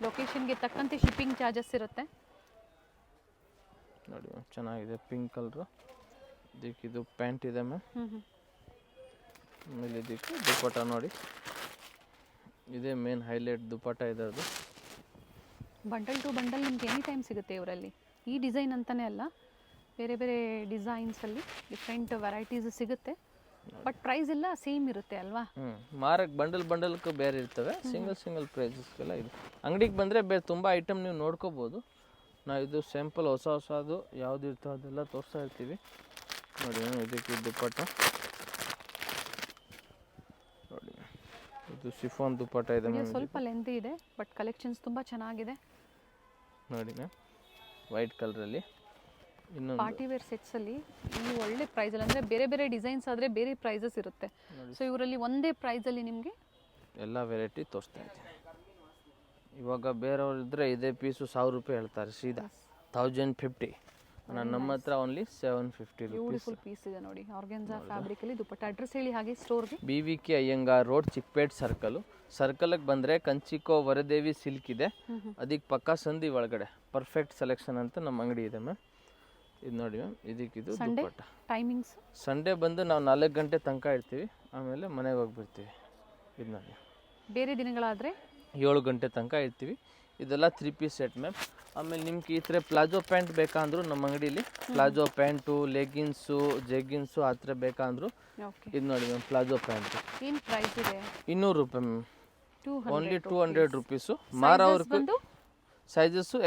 ಲೊಕೇಶನ್ಗೆ ತಕ್ಕಂತೆ ಶಿಪ್ಪಿಂಗ್ ಚಾರ್ಜಸ್ ಇರುತ್ತೆ. ನೋಡಿ ಮ್ಯಾಮ್, ಚೆನ್ನಾಗಿದೆ ಪಿಂಕ್ ಕಲರು. ಇದಕ್ಕೆ ಇದು ಪ್ಯಾಂಟ್ ಇದೆ ಮ್ಯಾಮ್, ಆಮೇಲೆ ಇದಕ್ಕೆ ದುಪ್ಪಟ್ಟ ನೋಡಿ, ಇದೇ ಮೇನ್ ಹೈಲೈಟ್ ದುಪ್ಪಟ್ಟ ಇದರದು. ಬಂಡಲ್ ಟು ಬಂಡಲ್ ನಿಮ್ಗೆ ಎನಿ ಟೈಮ್ ಸಿಗುತ್ತೆ ಇವರಲ್ಲಿ. ಈ ಡಿಸೈನ್ ಅಂತಲೇ ಅಲ್ಲ, ಬೇರೆ ಬೇರೆ ಡಿಸೈನ್ಸಲ್ಲಿ ಡಿಫ್ರೆಂಟ್ ವೆರೈಟೀಸ್ ಸಿಗುತ್ತೆ. ಬಟ್ ಪ್ರೈಸ್ ಎಲ್ಲ ಸೇಮ್ ಇರುತ್ತೆ ಅಲ್ವಾ? ಮಾರಕ್ಕೆ ಬಂಡಲ್ಗೆ ಬೇರೆ ಇರ್ತವೆ, ಸಿಂಗಲ್ ಪ್ರೈಸಸ್ಗೆಲ್ಲ ಇದೆ. ಅಂಗಡಿಗೆ ಬಂದರೆ ಬೇರೆ ತುಂಬ ಐಟಮ್ ನೀವು ನೋಡ್ಕೋಬೋದು. ನಾವು ಇದು ಸ್ಯಾಂಪಲ್ ಹೊಸದು ಯಾವುದು ಇರ್ತವೆ ಅದೆಲ್ಲ ತೋರಿಸ್ತಾ ಇರ್ತೀವಿ. ನೋಡಿ ಇದಕ್ಕೆ ದುಪ್ಪಟ್ಟ ನೋಡಿ, ಇದು ಶಿಫಾನ್ ದುಪ್ಪಟ್ಟ ಇದೆ ಮ್ಯಾಮ್. ಸ್ವಲ್ಪ ಲೆಂತಿ ಇದೆ ಬಟ್ ಕಲೆಕ್ಷನ್ಸ್ ತುಂಬ ಚೆನ್ನಾಗಿದೆ. ನೋಡಿ ಮ್ಯಾಮ್, ವೈಟ್ ಕಲರಲ್ಲಿ ಇನ್ನೊಂದು ಪಾರ್ಟಿ ವೇರ್ ಸೆಟ್ಸಲ್ಲಿ ಈ ಒಳ್ಳೆ ಪ್ರೈಸಲ್ಲಿ, ಅಂದರೆ ಬೇರೆ ಬೇರೆ ಡಿಸೈನ್ಸ್ ಆದರೆ ಬೇರೆ ಪ್ರೈಸಸ್ ಇರುತ್ತೆ. ಸೊ ಇವರಲ್ಲಿ ಒಂದೇ ಪ್ರೈಸಲ್ಲಿ ನಿಮಗೆ ಎಲ್ಲ ವೆರೈಟಿ ತೋರಿಸ್ತಾ ಇದ್ದೀನಿ. ಇವಾಗ ಬೇರೆಯವ್ರು ಇದ್ದರೆ ಇದೇ ಪೀಸು 1000 ರೂಪಾಯಿ ಹೇಳ್ತಾರೆ, ಸೀದಾ 1050. ನಮ್ಮ ಹತ್ರ ಓನ್ಲಿ 750 ರೂಪೀಸ್. ಬ್ಯೂಟಿಫುಲ್ ಪೀಸ್ ಇದೆ ನೋಡಿ, ಆರ್ಗೆನ್ಜಾ ಫ್ಯಾಬ್ರಿಕಲ್ಲಿ ದುಪ್ಪಟ್ಟ. ಅಡ್ರೆಸ್ ಹೇಳಿ ಹಾಗೆ ಸ್ಟೋರ್ಗೆ. BVK ಅಯ್ಯಂಗಾರ್ ರೋಡ್, ಚಿಕ್ಕಪೇಟ್ ಸರ್ಕಲ್ಗೆ ಬಂದರೆ ಕಂಚಿಕೋ ವರದೇವಿ ಸಿಲ್ಕ್ ಇದೆ, ಅದಕ್ಕೆ ಪಕ್ಕ ಸಂಧಿ ಒಳಗಡೆ ಪರ್ಫೆಕ್ಟ್ ಸೆಲೆಕ್ಷನ್ ಅಂತ ನಮ್ಮ ಅಂಗಡಿ ಇದೆ ಮ್ಯಾಮ್. ಇದು ನೋಡಿ ಮ್ಯಾಮ್, ಇದಕ್ಕಿದು ದುಪ್ಪಟ್ಟ. ಟೈಮಿಂಗ್ಸ್ ಸಂಡೇ ಬಂದು ನಾವು 4 ಗಂಟೆ ತನಕ ಇರ್ತೀವಿ, ಆಮೇಲೆ ಮನೆಗೆ ಹೋಗ್ಬಿಡ್ತೀವಿ. ಇದು ನೋಡಿ, ಬೇರೆ ದಿನಗಳಾದರೆ 7 ಗಂಟೆ ತನಕ ಇರ್ತೀವಿ. ಇದೆಲ್ಲ 3 ಪೀಸ್ ಸೆಟ್ ಮ್ಯಾಮ್. ಆಮೇಲೆ ನಿಮ್ಗೆ ಈ ಥರ ಪ್ಲಾಜೋ ಪ್ಯಾಂಟ್ ಬೇಕಂದ್ರು ನಮ್ಮ ಅಂಗಡೀಲಿ ಪ್ಲಾಜೋ ಪ್ಯಾಂಟು, ಲೆಗಿನ್ಸು, ಜೆಗ್ಗಿನ್ಸು ಆ ಥರ ಬೇಕಂದ್ರು ಇದು ನೋಡಿ ಮ್ಯಾಮ್, ಪ್ಲಾಜೋ ಪ್ಯಾಂಟು ಏನು ಪ್ರೈಸ್ ಇದೆ? 200 ರೂಪಾಯಿ ಮ್ಯಾಮ್, ಓನ್ಲಿ 200 ರೂಪೀಸು. ಮಾರೋರ್ಗೂ sizes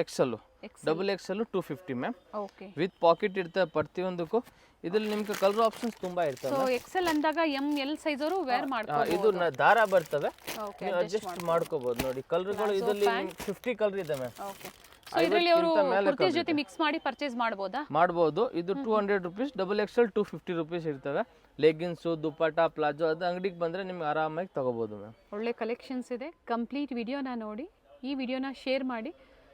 double XL 250 ma'am. Okay. With pocket ಇರ್ತವೆ ಪ್ರತಿಯೊಂದಕ್ಕೂ. ಇದ್ರಲ್ಲಿ ನಿಮ್ಗೆ ಕಲರ್ ಆಪ್ಷನ್ಸ್ ತುಂಬಾ ಇರ್ತವೆ. ಸೊ ಎಕ್ಸೆಲ್ ಅಂದಾಗ ಎಂ ಎಲ್ ಸೈಜ್ ಅವರು ವೇರ್ ಮಾಡ್ಕೋಬಹುದು. ಇದು ದಾರ ಬರ್ತವೆ, ಓಕೆ, ನೀವು ಅಡ್ಜಸ್ಟ್ ಮಾಡ್ಕೋಬಹುದು. ನೋಡಿ ಕಲರ್ಗಳು ಇದರಲ್ಲಿ 50 ಕಲರ್ ಇದೆ ಮ್ಯಾಮ್. ಓಕೆ. ಸೊ ಇದರಲ್ಲಿ ಅವರು ಕುರ್ತಿ ಜೊತೆ ಮಿಕ್ಸ್ ಮಾಡಿ ಪರ್ಚೇಸ್ ಮಾಡಬಹುದಾ? ಮಾಡಬಹುದು. ಇದು 200 rupees, ಡಬಲ್ ಎಕ್ಸೆಲ್ 250 rupees ಇರ್ತವೆ. ಲೆಗಿನ್ಸು, ದುಪ್ಪಟ್ಟ, ಪ್ಲಾಜೋ ಅದು ಅಂಗಡಿಗೆ ಬಂದ್ರೆ ನಿಮ್ಗೆ ಆರಾಮಾಗಿ ತಗೋಬಹುದು ಮ್ಯಾಮ್. ಒಳ್ಳೆ ಕಲೆಕ್ಷನ್ಸ್ ಇದೆ. ಕಂಪ್ಲೀಟ್ ವಿಡಿಯೋನ ನೋಡಿ, ಈ ವಿಡಿಯೋನ ಶೇರ್ ಮಾಡಿ,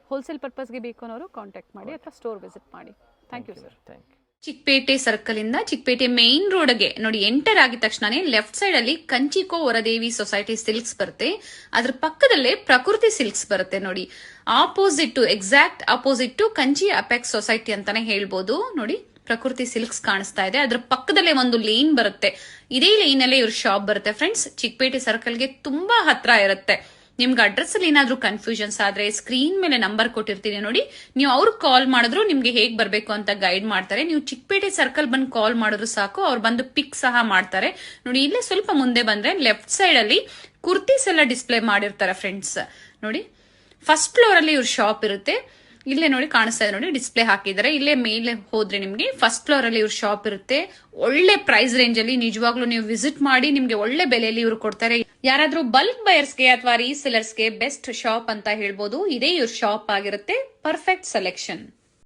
ಹೋಲ್ಸೇಲ್ ಪರ್ಪಸ್ಗೆ ಬೇಕು ಅನ್ನೋರು ಕಾಂಟ್ಯಾಕ್ಟ್ ಮಾಡಿ ಅಥವಾ ಸ್ಟೋರ್ ವಿಸಿಟ್ ಮಾಡಿ. Thank you sir. Thank you. Chickpet circle ಇಂದ ಚಿಕ್ಕಪೇಟೆ ಮೇನ್ ರೋಡ್ಗೆ ನೋಡಿ ಎಂಟರ್ ಆಗಿದ ತಕ್ಷಣನೇ ಲೆಫ್ಟ್ ಸೈಡ್ ಅಲ್ಲಿ ಕಂಚಿಕೋ ವರದೇವಿ ಸೊಸೈಟಿ ಸಿಲ್ಕ್ಸ್ ಬರುತ್ತೆ. ಅದ್ರ ಪಕ್ಕದಲ್ಲೇ ಪ್ರಕೃತಿ ಸಿಲ್ಕ್ಸ್ ಬರುತ್ತೆ ನೋಡಿ. Opposite, exact opposite to Kanchi apex society ಅಂತಾನೆ ಹೇಳ್ಬೋದು. ನೋಡಿ ಪ್ರಕೃತಿ ಸಿಲ್ಕ್ಸ್ ಕಾಣಿಸ್ತಾ ಇದೆ. ಅದ್ರ ಪಕ್ಕದಲ್ಲೇ ಒಂದು ಲೇನ್ ಬರುತ್ತೆ. ಇದೇ ಲೈನ್ ಅಲ್ಲೇ ಇವ್ರ ಶಾಪ್ ಬರುತ್ತೆ ಫ್ರೆಂಡ್ಸ್. ಚಿಕ್ಕಪೇಟೆ ಸರ್ಕಲ್ಗೆ ತುಂಬಾ ಹತ್ರ ಇರುತ್ತೆ. ನಿಮ್ಗೆ ಅಡ್ರೆಸ್ ಅಲ್ಲಿ ಏನಾದ್ರೂ ಕನ್ಫ್ಯೂಷನ್ಸ್ ಆದ್ರೆ ಸ್ಕ್ರೀನ್ ಮೇಲೆ ನಂಬರ್ ಕೊಟ್ಟಿರ್ತೀನಿ ನೋಡಿ, ನೀವು ಅವ್ರಿಗೆ ಕಾಲ್ ಮಾಡಿದ್ರು ನಿಮ್ಗೆ ಹೇಗ್ ಬರ್ಬೇಕು ಅಂತ ಗೈಡ್ ಮಾಡ್ತಾರೆ. ನೀವು ಚಿಕ್ಕಪೇಟೆ ಸರ್ಕಲ್ ಬಂದು ಕಾಲ್ ಮಾಡಿದ್ರು ಸಾಕು, ಅವ್ರು ಬಂದು ಪಿಕ್ ಸಹ ಮಾಡ್ತಾರೆ. ನೋಡಿ ಇಲ್ಲೇ ಸ್ವಲ್ಪ ಮುಂದೆ ಬಂದ್ರೆ ಲೆಫ್ಟ್ ಸೈಡ್ ಅಲ್ಲಿ ಕುರ್ತೀಸ್ ಎಲ್ಲ ಡಿಸ್ಪ್ಲೇ ಮಾಡಿರ್ತಾರೆ ಫ್ರೆಂಡ್ಸ್. ನೋಡಿ ಫಸ್ಟ್ ಫ್ಲೋರ್ ಅಲ್ಲಿ ಇವ್ರ ಶಾಪ್ ಇರುತ್ತೆ. ಇಲ್ಲೇ ನೋಡಿ ಕಾಣಿಸ್ತಾ ಇದೆ ನೋಡಿ, ಡಿಸ್ಪ್ಲೇ ಹಾಕಿದ್ದಾರೆ. ಇಲ್ಲೇ ಮೇಲೆ ಹೋದ್ರೆ ನಿಮ್ಗೆ ಫಸ್ಟ್ ಫ್ಲೋರ್ ಅಲ್ಲಿ ಇವ್ರ ಶಾಪ್ ಇರುತ್ತೆ. ಒಳ್ಳೆ ಪ್ರೈಸ್ ರೇಂಜ್ ಅಲ್ಲಿ ನಿಜವಾಗ್ಲೂ ನೀವು ವಿಸಿಟ್ ಮಾಡಿ, ನಿಮ್ಗೆ ಒಳ್ಳೆ ಬೆಲೆಯಲ್ಲಿ ಇವ್ರು ಕೊಡ್ತಾರೆ. ಯಾರಾದ್ರೂ ಬಲ್ಕ್ ಬಯರ್ಸ್ಗೆ ಅಥವಾ ರೀಸೆಲರ್ಸ್ಗೆ ಬೆಸ್ಟ್ ಶಾಪ್ ಅಂತ ಹೇಳ್ಬೋದು. ಇದೇ ಇವ್ರ ಶಾಪ್ ಆಗಿರುತ್ತೆ. Perfect selection.